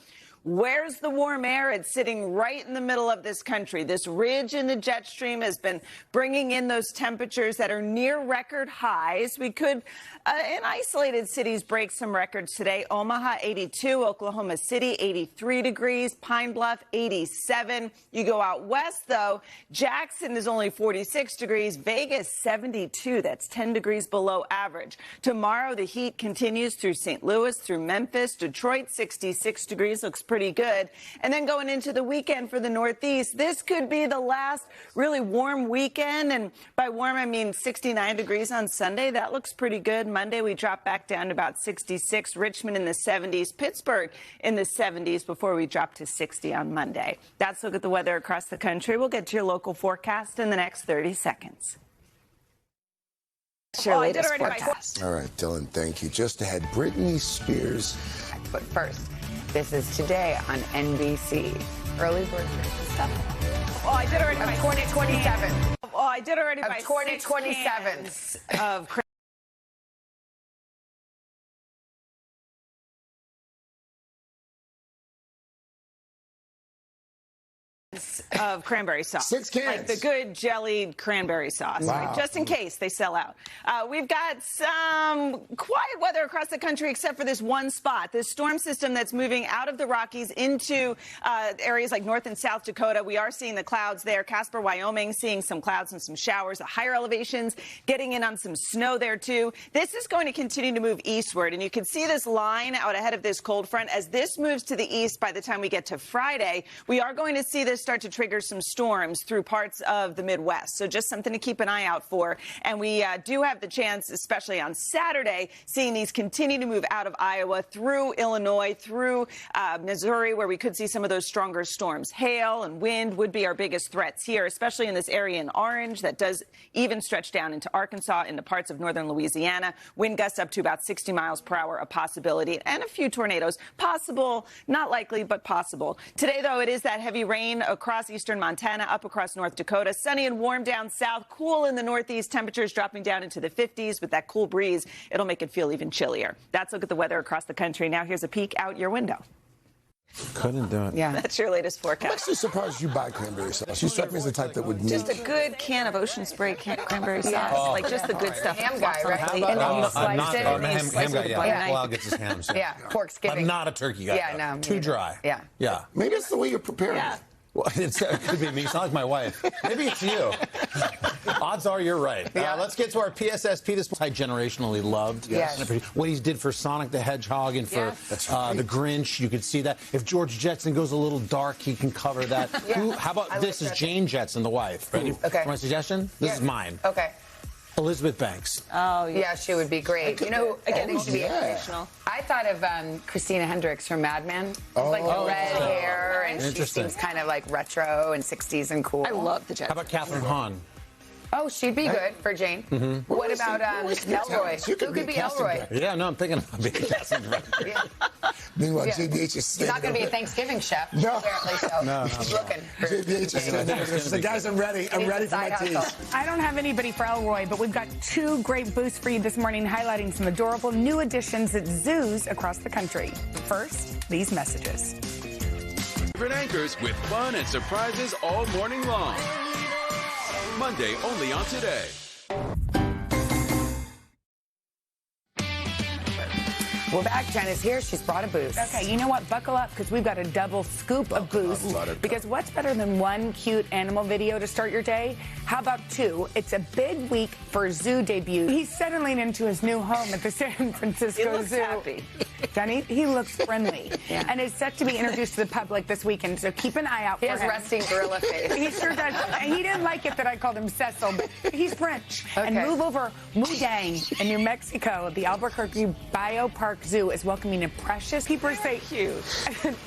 Where's the warm air? It's sitting right in the middle of this country. This ridge in the jet stream has been bringing in those temperatures that are near record highs. We could, in isolated cities, break some records today. Omaha, 82. Oklahoma City, 83 degrees. Pine Bluff, 87. You go out west, though, Jackson is only 46 degrees. Vegas, 72. That's 10 degrees below average. Tomorrow, the heat continues through St. Louis, through Memphis. Detroit, 66 degrees. Looks pretty good. And then going into the weekend for the Northeast, this could be the last really warm weekend. And by warm, I mean 69 degrees on Sunday. That looks pretty good. Monday, we drop back down to about 66. Richmond in the 70s. Pittsburgh in the 70s before we drop to 60 on Monday. That's a look at the weather across the country. We'll get to your local forecast in the next 30 seconds. All right, Dylan, thank you. Just ahead, Britney Spears. But first, this is today on NBC. Early bird stuff. Oh, I did already by 2027. Oh, I did already by 2027 of cranberry sauce. 6 cans. Like the good jellied cranberry sauce, wow. right? Just in case they sell out. We've got some quiet weather across the country except for this one spot. This storm system that's moving out of the Rockies into areas like North and South Dakota. We are seeing the clouds there. Casper, Wyoming, seeing some clouds and some showers. The higher elevations getting in on some snow there too. This is going to continue to move eastward, and you can see this line out ahead of this cold front. As this moves to the east by the time we get to Friday, we are going to see this start to trigger some storms through parts of the Midwest. So just something to keep an eye out for. And we do have the chance, especially on Saturday, seeing these continue to move out of Iowa through Illinois, through Missouri, where we could see some of those stronger storms. Hail and wind would be our biggest threats here, especially in this area in orange that does even stretch down into Arkansas, into parts of northern Louisiana. Wind gusts up to about 60 miles per hour, a possibility, and a few tornadoes. Possible, not likely, but possible. Today, though, it is that heavy rain across eastern Montana, up across North Dakota. Sunny and warm down south, cool in the northeast. Temperatures dropping down into the 50s with that cool breeze. It'll make it feel even chillier. That's a look at the weather across the country. Now here's a peek out your window. Couldn't do it. Yeah, that's your latest forecast. I'm actually surprised you buy cranberry sauce. You struck me as the type that would need just a good can of Ocean Spray cranberry sauce, like just the good stuff. Ham guy, right? And then you I'm not ham guy. Yeah. Well, gets his ham. So. Yeah, Porksgiving. I'm not a turkey guy. Yeah, no. Too dry. Yeah. Yeah. Maybe it's the way you're preparing. Yeah. Well, it could be me. It's not like my wife. Maybe it's you. Odds are you're right. Yeah. Let's get to our PSSP. This I generationally loved. Yes. What he did for Sonic the Hedgehog and for the Grinch. You could see that. If George Jetson goes a little dark, he can cover that. Yeah. How about this is Jane Jetson, the wife. Ready okay. for my suggestion? This is mine. Okay. Elizabeth Banks. Oh, yeah, she would be great. You know, again, who should be inspirational. I thought of Christina Hendricks from Mad Men. Like the red hair, and she seems kind of like retro and 60s and cool. I love the Jets. How about Catherine Hahn? Oh, she'd be good for Jane. What about Elroy? Who could be Elroy? Yeah, no, I'm thinking about being casting director. Meanwhile, JBH is He's standing not going to be a over. Thanksgiving chef, No. apparently, so No. he's looking. JBH is standing over. So guys, I'm ready. I'm ready for my teas. I don't have anybody for Elroy, but we've got 2 great boosts for you this morning, highlighting some adorable new additions at zoos across the country. First, these messages. Favorite anchors with fun and surprises all morning long. Monday only on Today. We're back. Jen is here. She's brought a boost. Okay, you know what? Buckle up, because we've got a double scoop of boost. Because what's better than 1 cute animal video to start your day? How about 2? It's a big week for zoo debut. He's settling into his new home at the San Francisco He looks Zoo. happy. Johnny, he looks friendly. And is set to be introduced to the public this weekend, so keep an eye out for He him. has resting gorilla face. He sure does. He didn't like it that I called him Cecil, but he's French. And move over Mudang in New Mexico. The Albuquerque Biopark Zoo is welcoming a precious. People say, cute.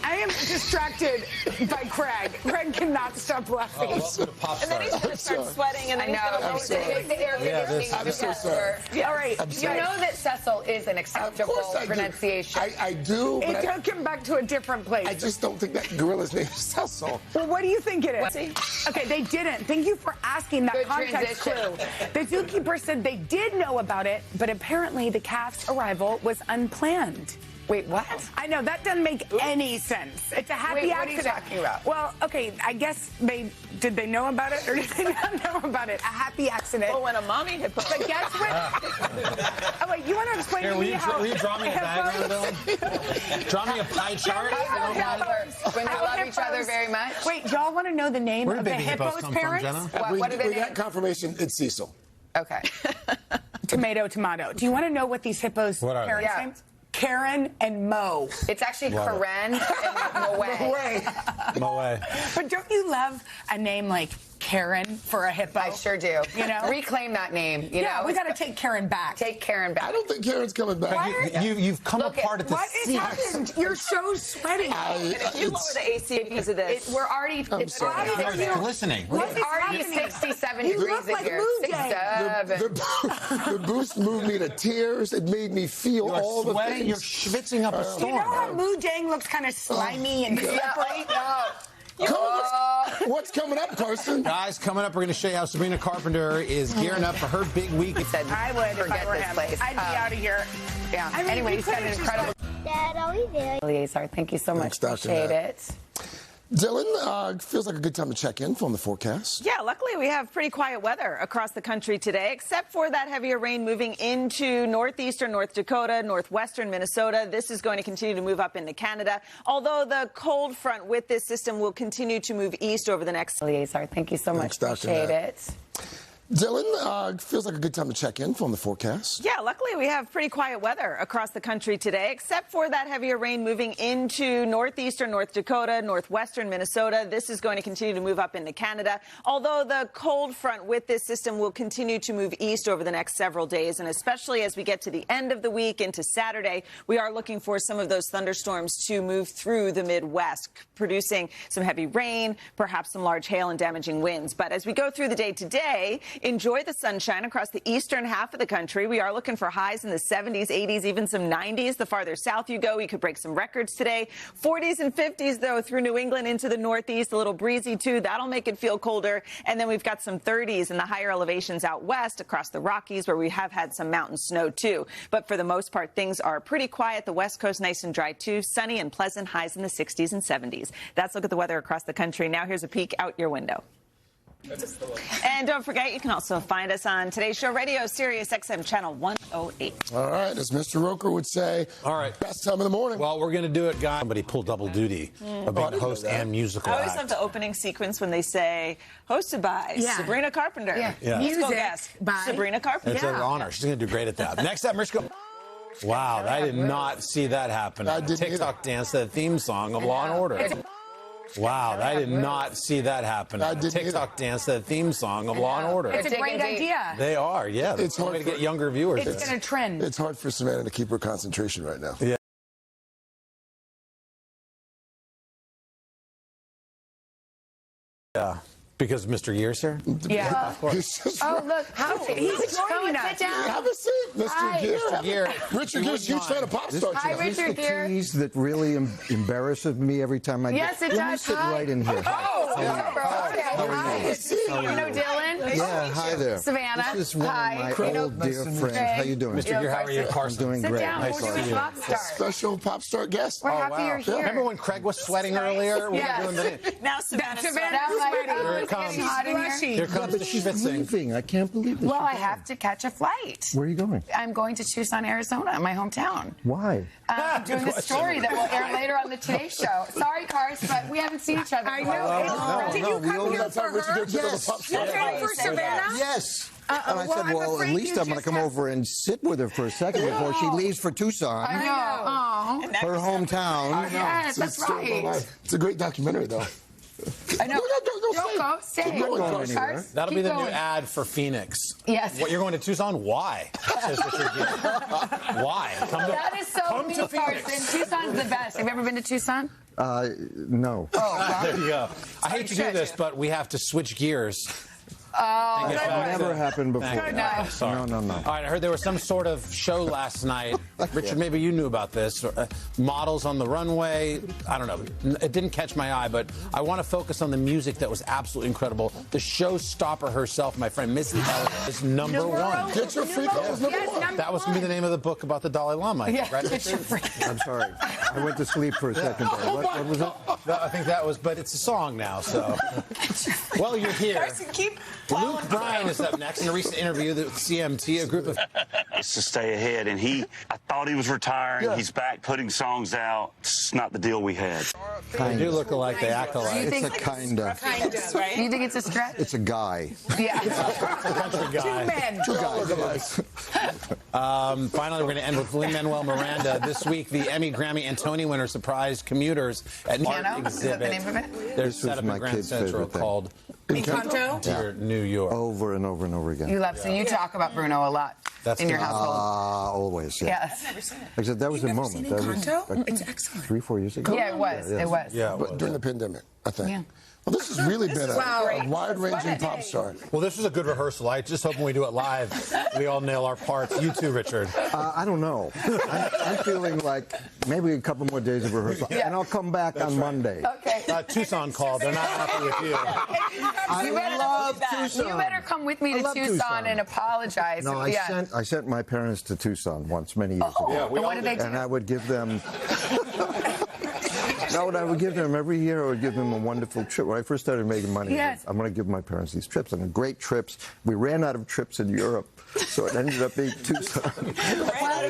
I am distracted by Craig. Craig cannot stop laughing. And then he's going to start sweating, and then he's going to lower the air. I'm so sorry. All right. You know that Cecil is an acceptable pronunciation. I do. It But took him back to a different place. I just don't think that gorilla's name is Cecil. Well, what do you think it is? Okay, they didn't. Thank you for asking that Good context transition. clue. The zookeeper said they did know about it, but apparently the calf's arrival was unplanned. Wait, what? I know, that doesn't make any sense. It's a happy Wait, what are you accident. talking about? Well, okay, I guess did they know about it or did they not know about it? A happy accident. Well, when a mommy hippo. But guess what? Oh, wait, you want to explain to me how... Will you draw me a diagram, Dylan? Draw me a pie chart? When they love each other very much. Wait, y'all want to know the name Where of did the baby hippos hippo's come from, parents? Jenna? What are they We got named? confirmation. It's Cecil. Okay. Tomato, tomato. Do you want to know what these hippos' What are parents' they? names? Karen and Mo. It's actually Karen and Moe. Moe. But don't you love a name like Karen for a hippo? I sure do. You know? Reclaim that name. You know? We got to take Karen back. Take Karen back. I don't think Karen's coming back. You've come Look apart at the What has happened? You're so sweaty. And if you lower the AC because of this. We're already. It's sorry. already glistening. What is already happening? 67 You degrees look like in here. Moon Day. 67. The boost moved me to tears. It made me feel all the sweating. You're things. schwitzing up a You storm. know how Moo Dang looks kind of slimy and slippery? What's coming up, Carson? Guys, coming up, we're going to show you how Sabrina Carpenter is gearing up for her big week. I would if I Forget were this him. place. I'd be out of here. Yeah. I mean, anyway, we he's got an could've incredible. Dad, are we there? Liaison, thank you so much. Thanks, Dr. Appreciate Matt. it. Dylan, feels like a good time to check in from the forecast. Yeah, luckily we have pretty quiet weather across the country today, except for that heavier rain moving into northeastern North Dakota, northwestern Minnesota. This is going to continue to move up into Canada, although the cold front with this system will continue to move east over the next. Liaison, thank you so much. Thanks, Dr. Appreciate Matt. it. Dylan, feels like a good time to check in from the forecast. Yeah, luckily we have pretty quiet weather across the country today, except for that heavier rain moving into northeastern North Dakota, northwestern Minnesota. This is going to continue to move up into Canada, although the cold front with this system will continue to move east over the next several days, and especially as we get to the end of the week into Saturday, we are looking for some of those thunderstorms to move through the Midwest, producing some heavy rain, perhaps some large hail and damaging winds. But as we go through the day today, enjoy the sunshine across the eastern half of the country. We are looking for highs in the 70s, 80s, even some 90s. The farther south you go, we could break some records today. 40s and 50s, though, through New England into the northeast. A little breezy, too. That'll make it feel colder. And then we've got some 30s in the higher elevations out west across the Rockies, where we have had some mountain snow, too. But for the most part, things are pretty quiet. The west coast nice and dry, too. Sunny and pleasant, highs in the 60s and 70s. That's a look at the weather across the country. Now here's a peek out your window. And don't forget, you can also find us on Today's Show Radio, Sirius XM Channel 108. All right, as Mr. Roker would say, all right, best time of the morning. Well, we're going to do it, guys. Somebody pull double duty of being host and musical I always act. love the opening sequence when they say, hosted by Sabrina Carpenter. Yeah. Musical guest by Sabrina Carpenter. It's an honor. She's going to do great at that. Next up, Mariska. Wow, I did not see that happen. I didn't TikTok dance to the theme song of Law and Order. Wow, I did not see that happen. I didn't TikTok either. dance to the theme song of Law and Order. It's a great idea. They are, yeah. It's It's hard way to for- get younger viewers. It's going to trend. It's hard for Savannah to keep her concentration right now. Yeah. Yeah. Because Mr. Year's here? Yeah. Of course. Oh, look. He's joining us. Have a seat, Mr. Hi. Gere. Richard Gere's huge fan of pop star. Hi, Richard Gere. Tease that really embarrasses me every time I Yes, it Let me does. sit Hi. right in here. Oh, How are you? hi. You know Dylan? Yeah, hi there. Savannah. This is one Hi. of my old dear friends. How you doing? Mr. Gere, how are you? I'm Carson. doing Sit great. down. Nice We're to doing see you. pop star. Special pop star guest. We're happy you're here. Remember when Craig was sweating earlier? We Yes. were doing the... Now Savannah's Savannah's sweating. Here it It's comes. getting hot in here. Here comes the She's schwitzing. leaving. I can't believe this. Well, I have to catch a flight. Where are you going? I'm going to Tucson, Arizona, my hometown. Why? Doing a story that will air later on the Today Show. Sorry, Cars, but we haven't seen each other. I for a while. know. Did you come here for her? Yes. You came for Savannah? Yes. And I well, said, I'm well, at afraid least you I'm going to just come have- over and sit with her for a second before she leaves for Tucson, I know. her hometown. Yes, It's that's a story of my right. life. It's a great documentary, though. I know. Don't go. Stay. Don't go anywhere. Cars, That'll keep be the going. new ad for Phoenix. Yes. What, you're going to Tucson? Why? Says Richard Gere. Why? That is so come mean, to Phoenix. Carson. Tucson's the best. Have you ever been to Tucson? No. Oh, There you go. I hate to do this, but we have to switch gears. Oh, Get That's back never to- happened before. Thank you. No. Sorry. No. All right, I heard there was some sort of show last night. Richard, maybe you knew about this. Models on the runway. I don't know. It didn't catch my eye, but I want to focus on the music that was absolutely incredible. The showstopper herself, my friend Missy Elliott, is number one. Get your freak on. That was going to be the name of the book about the Dalai Lama, I think, right? Get your freak. I'm sorry. I went to sleep for a second there. What was it? I think that was, but it's a song now, so. Well, you're here. Luke Bryan is up next in a recent interview with CMT, a group of. It's to stay ahead, and I thought he was retiring. Yeah. He's back putting songs out. It's not the deal we had. They do look alike, they act alike. It's a kinda. You think it's a stretch? It's a guy. Yeah. Country guy. Two guys. Finally, we're going to end with Lin-Manuel Miranda. This week, the Emmy, Grammy, and Tony winner surprised commuters at New York Piano? Is that the exhibit. name of it? There's This set was up my in Grand kid's Central favorite thing. called Encanto? Dear New York. Over and over and over again. You love, so you talk about Bruno a lot in your household. Always, yeah. Yes. I've never seen it. Except that was a moment. That was Encanto? like It's excellent. 3-4 years ago. Yeah, it was. Yeah. It was. Yeah, it But was. during the pandemic, I think. Yeah. Well, this has really been a wide-ranging pop star. Well, this was a good rehearsal. I just hope when we do it live, we all nail our parts. You too, Richard. I don't know. I'm feeling like maybe a couple more days of rehearsal, and I'll come back on Monday. Okay. Tucson called. They're not happy with you. You love Tucson. You better come with me I to love Tucson and apologize. No, I sent my parents to Tucson once many years ago. Yeah, we And what did they do? And I would give them. No, what I would give them every year, I would give them a wonderful trip. When I first started making money, Yes. I'm going to give my parents these trips, and they're great trips. We ran out of trips in Europe, so it ended up being Tucson.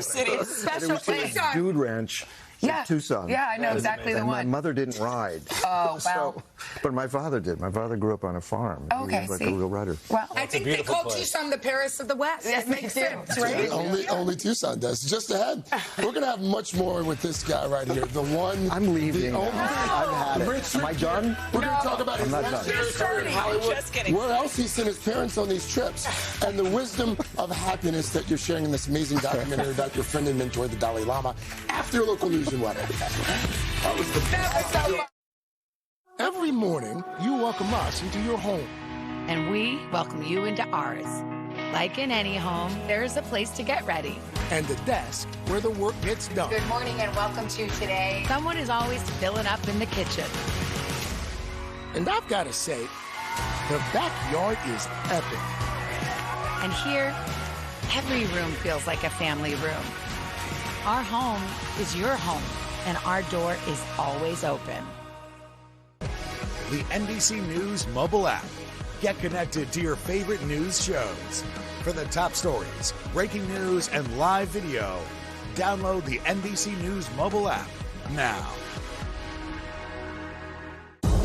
Special place. Dude Ranch. Yeah. Tucson. Yeah, I know exactly the and one. my mother didn't ride. Oh, wow. But my father did. My father grew up on a farm. Okay, He was like see? a real rider. Well, I think they call Tucson the Paris of the West. Yes, It makes they do. sense, right? Only Tucson does. Just ahead, we're going to have much more with this guy right here. The one. I'm leaving. The only. I've had it. Am I done? We're going to talk about his I'm not legendary done. career in Hollywood. Just kidding. Where else he sent his parents on these trips, and the wisdom of happiness that you're sharing in this amazing documentary about your friend and mentor, the Dalai Lama, after local news and weather. That was the best. Every morning, you welcome us into your home. And we welcome you into ours. Like in any home, there's a place to get ready. And the desk where the work gets done. good morning and welcome to today. Someone is always filling up in the kitchen. And I've got to say, the backyard is epic. And here, every room feels like a family room. Our home is your home, and our door is always open. The NBC News mobile app. Get connected to your favorite news shows. For the top stories, breaking news, and live video, download the NBC News mobile app now.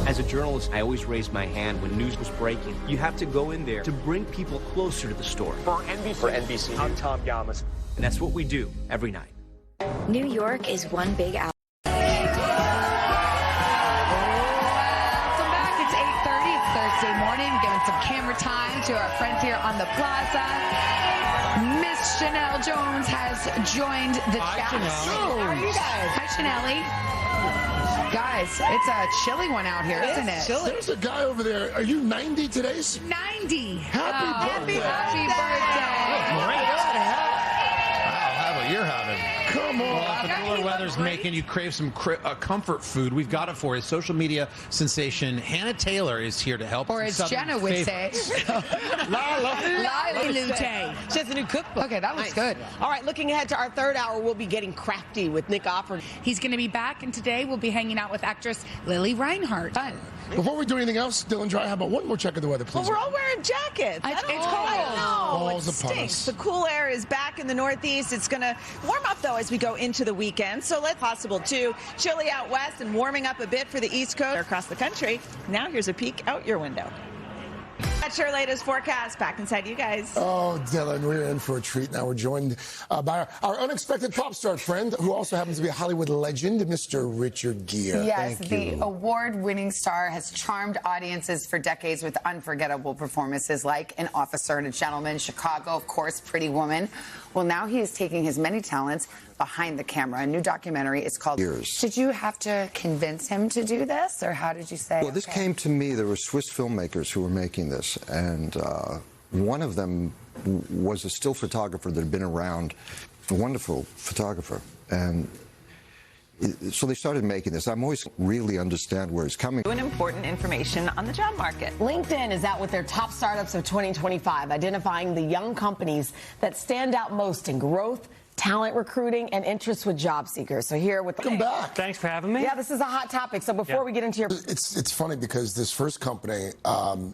As a journalist, I always raised my hand when news was breaking. You have to go in there to bring people closer to the story. For NBC, I'm Tom Galmas. And that's what we do every night. New York is one big out. more time to our friends here on the plaza. Miss Chanel Jones has joined the chat. Chanel. How are you guys? Hi, Chanelli. Guys, it's a chilly one out here, isn't it? There's a guy over there. Are you 90 today? 90. Happy birthday. Happy birthday. Wow, how about you're having? Come on. Well, if the cooler weather's making you crave some comfort food, we've got it for you. Social media sensation Hannah Taylor is here to help. Or as Jenna would say, Lila Lute. She has a new cookbook. Okay, that looks good. All right, looking ahead to our third hour, we'll be getting crafty with Nick Offer. He's going to be back, and today we'll be hanging out with actress Lily Reinhart. Fun. Before we do anything else, Dylan Dreyer, how about one more check of the weather, please? Well, we're all wearing jackets. It's cold. No, it Balls upon stinks. us. The cool air is back in the Northeast. It's going to warm up, though, as we go into the weekend. So let's possible, too. Chilly out west and warming up a bit for the East Coast across the country. Now here's a peek out your window. That's your latest forecast. Back inside you guys. Oh, Dylan, we're in for a treat now. We're joined by our unexpected pop star friend, who also happens to be a Hollywood legend, Mr. Richard Gere. Yes, the award-winning star has charmed audiences for decades with unforgettable performances like An Officer and a Gentleman, Chicago, of course, Pretty Woman. Well, now he is taking his many talents behind the camera. A new documentary is called Years. Did you have to convince him to do this, or how did you say? Well, this came to me. There were Swiss filmmakers who were making this, and one of them was a still photographer that had been around, a wonderful photographer, and so they started making this. I'm always really understand where it's coming from. Important information on the job market. LinkedIn is out with their top startups of 2025, identifying the young companies that stand out most in growth, talent recruiting, and interest with job seekers. So here with Welcome back. Thanks for having me. Yeah, this is a hot topic. So before we get into your... It's funny because this first company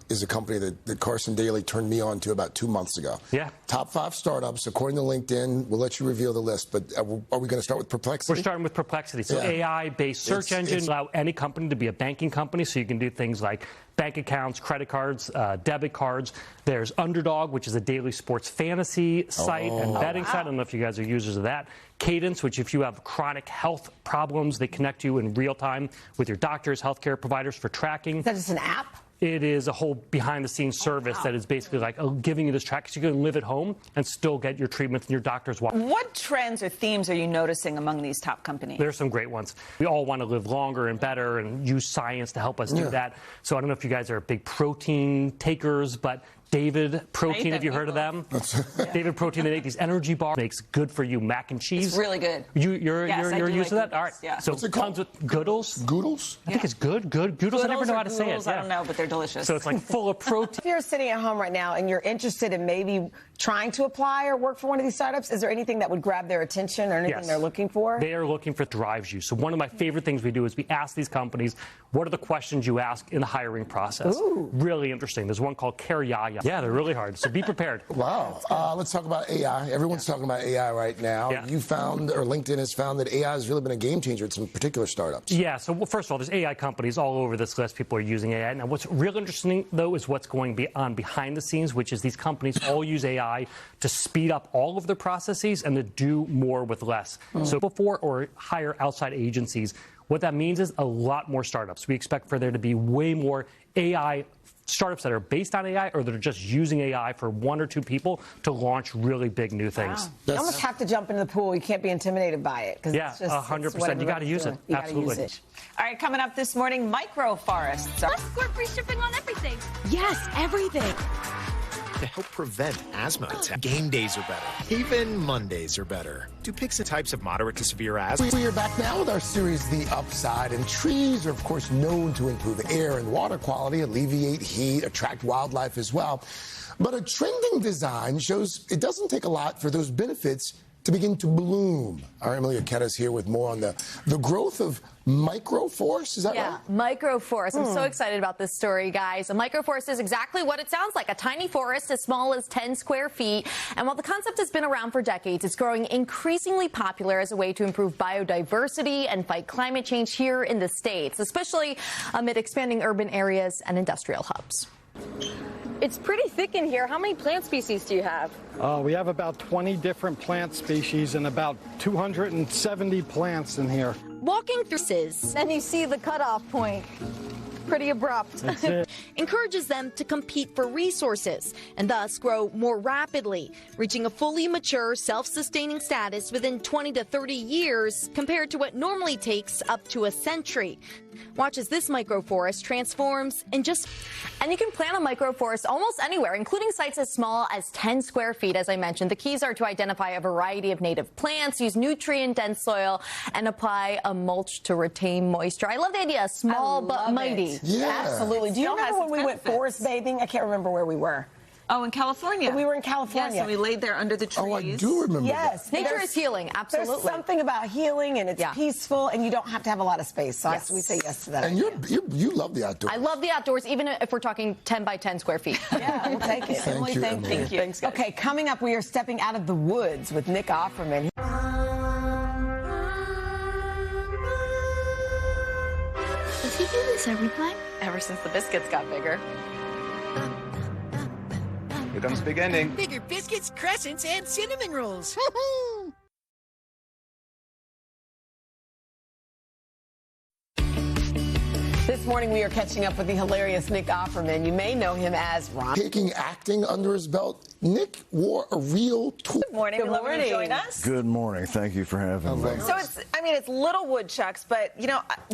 is a company that Carson Daly turned me on to about 2 months ago. Yeah. Top 5 startups, according to LinkedIn. We'll let you reveal the list, but are we going to start with Perplexity? We're starting with Perplexity. So AI-based search engine allow any company to be a banking company, so you can do things like bank accounts, credit cards, debit cards. There's Underdog, which is a daily sports fantasy site and betting site. I don't know if you guys are users of that. Cadence, which if you have chronic health problems, they connect you in real time with your doctors, healthcare providers for tracking. Is that just an app? It is a whole behind-the-scenes service that is basically like giving you this track so you can live at home and still get your treatments and your doctor's watch. What trends or themes are you noticing among these top companies? There's some great ones. We all want to live longer and better and use science to help us do that. So I don't know if you guys are big protein takers, but David Protein, have you heard of them? David Protein, they make these energy bars. Makes good for you mac and cheese. It's really good. You're used to that? All right. Yeah. So it comes with Goodles. Goodles? I think it's good. Goodles. I never know how to say it. I don't know, but they're delicious. So it's like full of protein. If you're sitting at home right now and you're interested in maybe trying to apply or work for one of these startups, is there anything that would grab their attention or anything they're looking for? They are looking for drives you. So one of my favorite things we do is we ask these companies, what are the questions you ask in the hiring process? Ooh. Really interesting. There's one called Karyaya. Yeah, they're really hard. So be prepared. Wow. Let's talk about AI. Everyone's talking about AI right now. Yeah. You found, or LinkedIn has found, that AI has really been a game changer at some particular startups. Yeah. So first of all, there's AI companies all over this list. People are using AI. Now, what's real interesting, though, is what's going on behind the scenes, which is these companies all use AI to speed up all of their processes and to do more with less. So before or hire outside agencies, what that means is a lot more startups. We expect for there to be way more AI startups that are based on AI or that are just using AI for 1 or 2 people to launch really big new things. Wow. You almost have to jump into the pool. You can't be intimidated by it. Yeah, 100%. You got to use it. Absolutely. Use it. All right, coming up this morning, microforests. Let's score free shipping on everything. Yes, everything. To help prevent asthma attacks. Game days are better. Even Mondays are better. Do pick some types of moderate to severe asthma. We are back now with our series, The Upside. And trees are, of course, known to improve air and water quality, alleviate heat, attract wildlife as well. But a trending design shows it doesn't take a lot for those benefits to begin to bloom. Our Emily Aketa is here with more on the growth of microforest. Is that right? Microforest. I'm so excited about this story, guys. A microforest is exactly what it sounds like, a tiny forest as small as 10 square feet. And while the concept has been around for decades, it's growing increasingly popular as a way to improve biodiversity and fight climate change here in the States, especially amid expanding urban areas and industrial hubs. It's pretty thick in here. How many plant species do you have? We have about 20 different plant species and about 270 plants in here. Walking through this, and you see the cutoff point. pretty abrupt. Encourages them to compete for resources and thus grow more rapidly, reaching a fully mature, self-sustaining status within 20 to 30 years compared to what normally takes up to a century. Watch as this microforest transforms in just... And you can plant a microforest almost anywhere, including sites as small as 10 square feet, as I mentioned. The keys are to identify a variety of native plants, use nutrient-dense soil, and apply a mulch to retain moisture. I love the idea, small but mighty. Yeah. Absolutely. Do you remember when we went forest bathing? I can't remember where we were. Oh, in California. We were in California. Yes, and we laid there under the trees. Oh, I do remember Yes. that. Nature is healing, absolutely. There's something about healing, and it's peaceful, and you don't have to have a lot of space. So we say yes to that. And you love the outdoors. I love the outdoors, even if we're talking 10 by 10 square feet. Yeah, we'll take it. Thank you, Emily. Thank you. Thanks, guys. Okay, coming up, we are stepping out of the woods with Nick Offerman. Does he do this every time? Ever since the biscuits got bigger. Here comes big ending. Bigger biscuits, crescents, and cinnamon rolls. This morning, we are catching up with the hilarious Nick Offerman. You may know him as Ron. Taking acting under his belt, Nick wore a real tool. Good morning. Good We love you to morning. join us. Good morning. Thank you for having me. So it's little woodchucks, but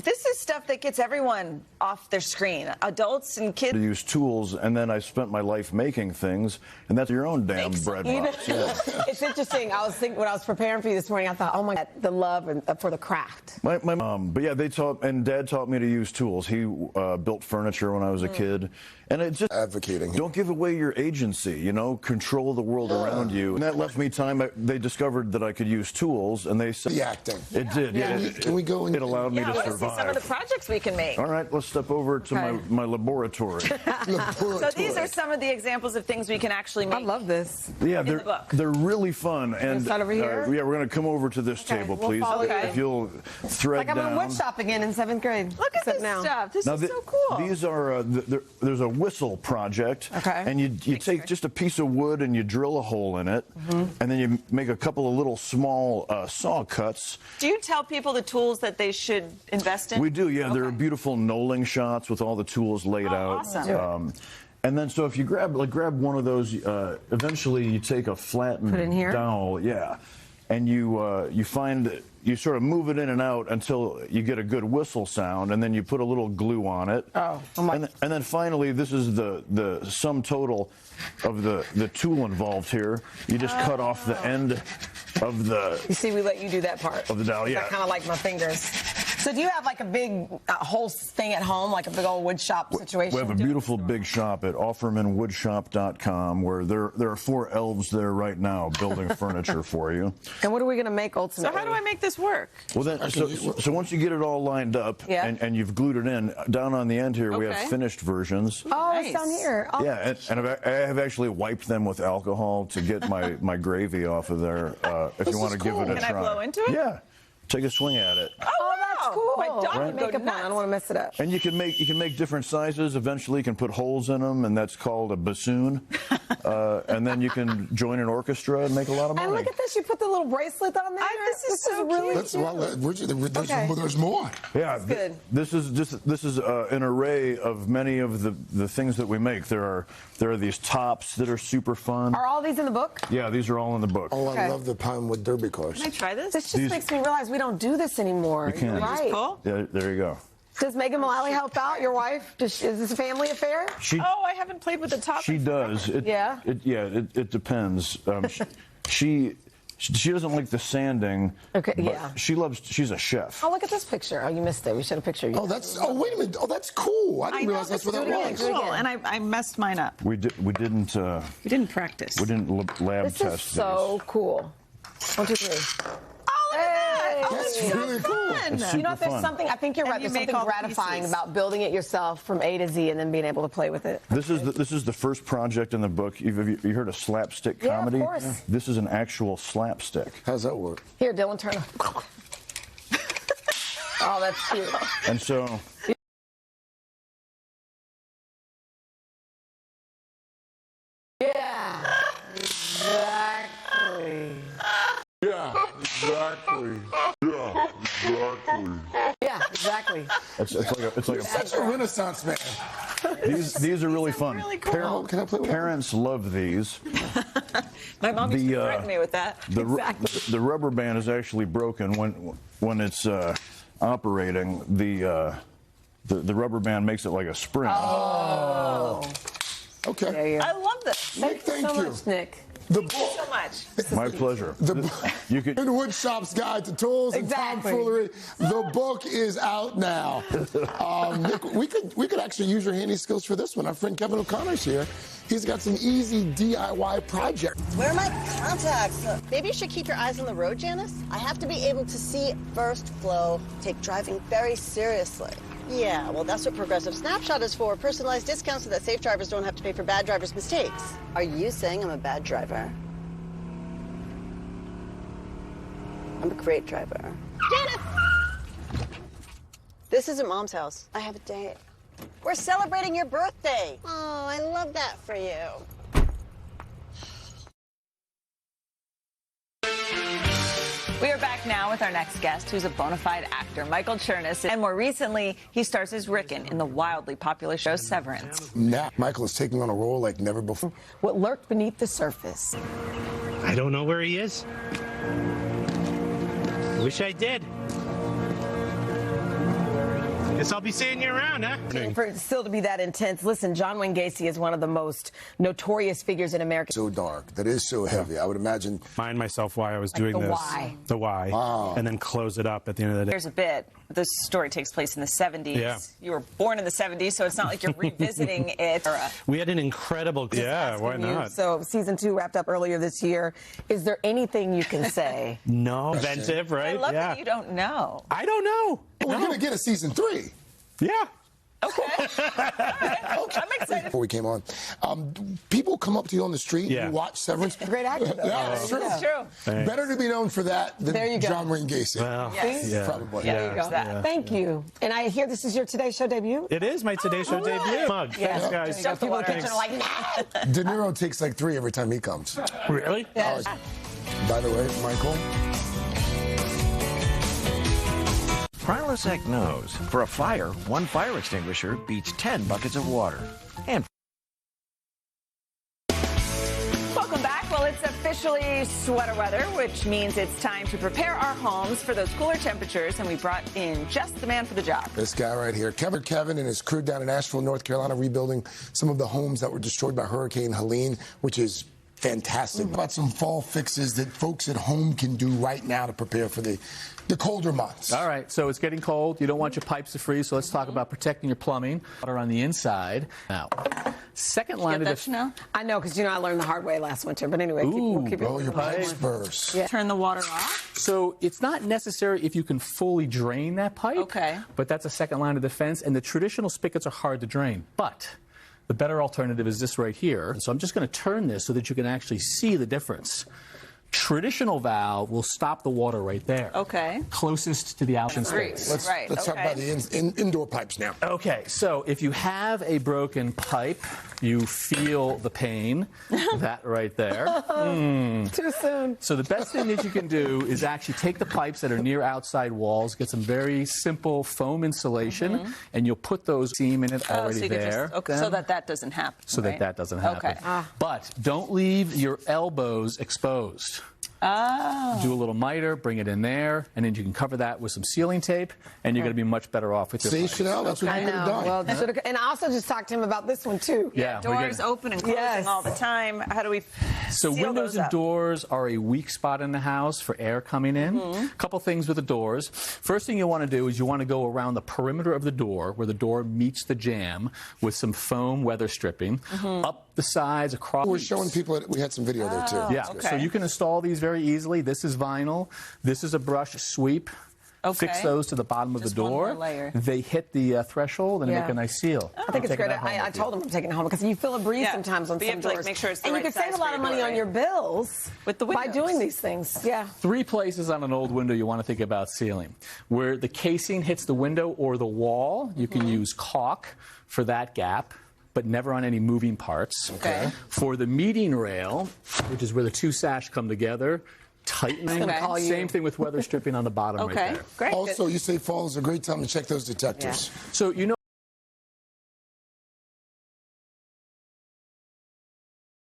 this is stuff that gets everyone off their screen, adults and kids. To use tools, and then I spent my life making things, and that's your own damn bread box. Yeah. It's interesting. I was thinking when I was preparing for you this morning, I thought, oh my God, the love for the craft. My mom, but yeah, they taught, and Dad taught me to use tools. He built furniture when I was a kid, and it just advocating. Don't give away your agency. Control the world around you. And that left me time. They discovered that I could use tools, and they said the acting. It did. Yeah. Can we go? It allowed me to let's survive. see some of the projects we can make. All right, let's step over to my laboratory. So these are some of the examples of things we can actually make. I love this. Yeah, in the book. they're really fun. And start over here? yeah, we're going to come over to this table, we'll please. follow you. If you'll thread Like I'm in down. wood shop again in 7th grade. Look at this stuff. This is so cool. These are there's a whistle project, and you take just a piece of wood and you drill a hole in it, and then you make a couple of little small saw cuts. Do you tell people the tools that they should invest in? We do, yeah. There are beautiful knolling shots with all the tools laid out. Awesome. And then, so if you grab one of those, eventually you take a flattened Put in here? dowel, and you find. You sort of move it in and out until you get a good whistle sound, and then you put a little glue on it. And then finally, this is the sum total of the tool involved here. You just cut off the end of the... You see, we let you do that part. Of the dowel, yeah. I kind of like my fingers. So do you have like a big whole thing at home, like a big old wood shop situation? We have a beautiful big shop at offermanwoodshop.com where there are 4 elves there right now building furniture for you. And what are we going to make ultimately? So how do I make this work? Well, then, so once you get it all lined up and you've glued it in, down on the end here we have finished versions. Oh, it's down here. Oh. Yeah, and I have actually wiped them with alcohol to get my gravy off of there. If you want to give it a try. Can I blow into it? Yeah. Take a swing at it. Oh, that's cool. My dog would go makeup on. I don't want to mess it up. And you can make different sizes. Eventually, you can put holes in them, and that's called a bassoon. And then you can join an orchestra and make a lot of money. And look at this. You put the little bracelet on there. This is so really cute. There's more. Yeah, good. This is an array of many of the things that we make. There are these tops that are super fun. Are all these in the book? Yeah, these are all in the book. Oh, I love the Pinewood Derby cars. Can I try this? This just makes me realize we don't do this anymore. You can. Right. Yeah, there you go. Does Megan Mullally help out, your wife? Is this a family affair? I haven't played with the top. She does. It depends. She doesn't like the sanding. Okay, but she's a chef. Oh, look at this picture. Oh, you missed it. We should have a picture. Oh, wait a minute. Oh, that's cool. I didn't realize that's what that was. Cool. And I messed mine up. We didn't. We didn't practice. We didn't lab this test is so cool. 1, 2, 3. That's really cool. It's You know, if there's fun. something, I think you're right. There's something gratifying about building it yourself from A to Z and then being able to play with it. This is the first project in the book. You heard of slapstick comedy? Yeah, of course. This is an actual slapstick. How's that work? Here, Dylan, turn it. Oh, that's cute. And so. Yeah. Exactly. Yeah, exactly. Yeah, exactly. Yeah, exactly. Exactly. It's like Such a Renaissance man. These are really fun. Really cool. Can I play with Parents love these. My mom used to threaten me with that. The rubber band is actually broken when it's operating. The rubber band makes it like a spring. Oh. Okay. I love this. Nick, thank you. Much, Nick. The Thank you so much. My pleasure. You could in Wood Shop's Guide to Tools and Tomfoolery. The book is out now. Nick, we could actually use your handy skills for this one. Our friend Kevin O'Connor's here. He's got some easy DIY projects. Where are my contacts? Maybe you should keep your eyes on the road, Janice. I have to be able to see first flow, take driving very seriously. Yeah, well, that's what Progressive Snapshot is for. Personalized discounts so that safe drivers don't have to pay for bad drivers' mistakes. Are you saying I'm a bad driver? I'm a great driver. Janice! This isn't Mom's house. I have a date. We're celebrating your birthday. Oh, I love that for you. We are back now with our next guest, who's a bona fide actor, Michael Chernus. And more recently, he stars as Rickon in the wildly popular show Severance. Now, Michael is taking on a role like never before. What lurked beneath the surface? I don't know where he is. Wish I did. Guess I'll be seeing you around, huh? For it still to be that intense, listen, John Wayne Gacy is one of the most notorious figures in America. So dark. That is so heavy. I would imagine. Remind myself why I was doing this. Why. The why. Wow. And then close it up at the end of the day. Here's a bit. This story takes place in the 70s. Yeah. You were born in the 70s, so it's not like you're revisiting it. We had an incredible... Yeah, why not? So season 2 wrapped up earlier this year. Is there anything you can say? No. Inventive, right? I love that you don't know. I don't know. We're going to get a season 3. Yeah. Okay. I'm excited. Before we came on, people come up to you on the street and watch Severance. Great actor, though. Yeah, it's true. It's true. Thanks. Better to be known for that than John Wayne Gacy. Well, Yes. yeah. Probably. Yeah, there you go. Yeah. Thank you. And I hear this is your Today Show debut? It is my Today Show debut. Mug. Yeah. Thanks, guys. Stuff the water. People are like, nah. De Niro takes like 3 every time he comes. Really? Yes. By the way, Michael. Prilosec knows for a fire, 1 fire extinguisher beats 10 buckets of water. And Welcome back. Well, it's officially sweater weather, which means it's time to prepare our homes for those cooler temperatures, and we brought in just the man for the job. This guy right here, Kevin and his crew down in Asheville, North Carolina, rebuilding some of the homes that were destroyed by Hurricane Helene, which is fantastic. About some fall fixes that folks at home can do right now to prepare for the colder months. All right, so it's getting cold. You don't want your pipes to freeze, so let's talk about protecting your plumbing. Water on the inside. Now, second line of defense. I know, because I learned the hard way last winter. But anyway, we'll keep it. Oh, your pipes burst. Yeah. Turn the water off. So it's not necessary if you can fully drain that pipe. Okay. But that's a second line of defense, and the traditional spigots are hard to drain. But the better alternative is this right here. So I'm just going to turn this so that you can actually see the difference. Traditional valve will stop the water right there. Okay. Closest to the outlet space. Let's talk about the indoor pipes now. Okay, so if you have a broken pipe, you feel the pain. That right there. Too soon. So the best thing that you can do is actually take the pipes that are near outside walls, get some very simple foam insulation, and you'll put those seam in it already so there. so that doesn't happen. So that doesn't happen. Okay. But don't leave your elbows exposed. Oh. Do a little miter, bring it in there, and then you can cover that with some sealing tape, and you're going to be much better off with your See, pipe. Chanel, that's what you could have done. Well, and I also just talked to him about this one, too. Yeah, doors open and closing all the time. How do we So seal windows those and up? doors are a weak spot in the house for air coming in. A couple things with the doors. First thing you want to do is you want to go around the perimeter of the door where the door meets the jamb with some foam weather stripping up the sides across. We're showing people, we had some video there too. Yeah, so you can install these very easily. This is vinyl. This is a brush sweep. Okay. Fix those to the bottom of the door. One more layer. They hit the threshold and make a nice seal. I think it's great. I told him I'm taking it home because you feel a breeze sometimes on But you some have to, doors. make sure it's the and right you can save size a lot for of your money door, on right? your bills with the by windows. doing these things. Yeah. 3 places on an old window you want to think about sealing. Where the casing hits the window or the wall, you can use caulk for that gap, but never on any moving parts. Okay. For the meeting rail, which is where the 2 sash come together, tightening. call you. Same thing with weather stripping on the bottom right there. Great. Also, you say fall is a great time to check those detectors. So you know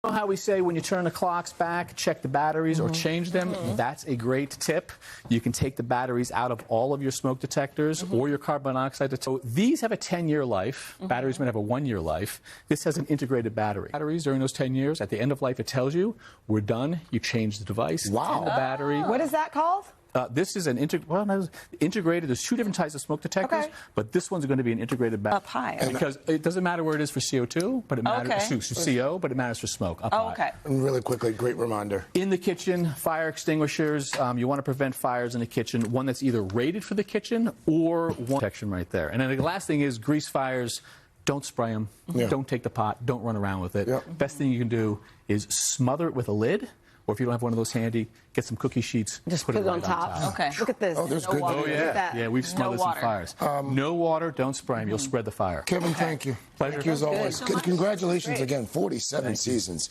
how we say when you turn the clocks back, check the batteries or change them? That's a great tip. You can take the batteries out of all of your smoke detectors or your carbon monoxide detector. So these have a 10-year life. Batteries might have a 1-year life. This has an integrated battery. Batteries during those 10 years, at the end of life, it tells you, we're done. You change the device, the battery. What is that called? This is an integrated. There's 2 different types of smoke detectors, but this one's going to be an integrated battery. Up high. Because it doesn't matter where it is for CO2, but it matters for CO, but it matters for smoke. Up high. And really quickly, great reminder. In the kitchen, fire extinguishers. You want to prevent fires in the kitchen. One that's either rated for the kitchen or one protection right there. And then the last thing is grease fires. Don't spray them. Don't take the pot. Don't run around with it. Best thing you can do is smother it with a lid. Or if you don't have one of those handy, get some cookie sheets. Just put it it on right top. Okay. Look at this. Oh, there's good. Water. Oh, Look at that. Yeah, we've smothered some fires. No water, don't spray them. You'll spread the fire. Kevin, thank you. Pleasure. Thank you as always. Congratulations again, 47 seasons.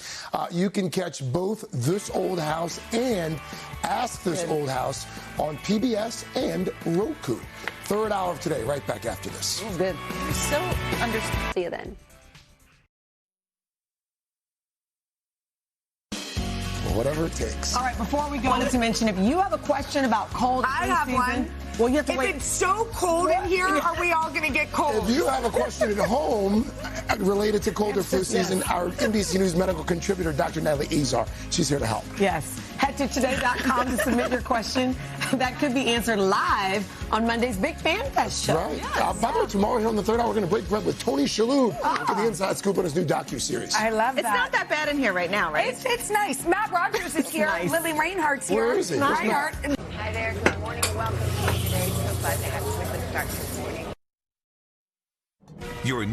You can catch both This Old House and Ask This Old House on PBS and Roku. Third hour of today, right back after this. Good. So understand. See you then. Whatever it takes. All right, before we go, I wanted to mention if you have a question about cold I have season, one. Well, you have to if wait. it's so cold in here, are we all going to get cold? If you have a question at home related to cold or flu season, our NBC News medical contributor, Dr. Natalie Azar, she's here to help. Yes. Head to today.com to submit your question. That could be answered live on Monday's Big Fan Fest show. Right. By the way, tomorrow here on the third hour, we're going to break bread with Tony Shalhoub for the Inside Scoop on his new docuseries. I love that. It's not that bad in here right now, right? It's nice. Matt Rogers is here. Nice. Lily Reinhart's here. Where is he? Reinhart. Hi there. Good morning and welcome to today. So glad to have you with us, Dr. Morning. Your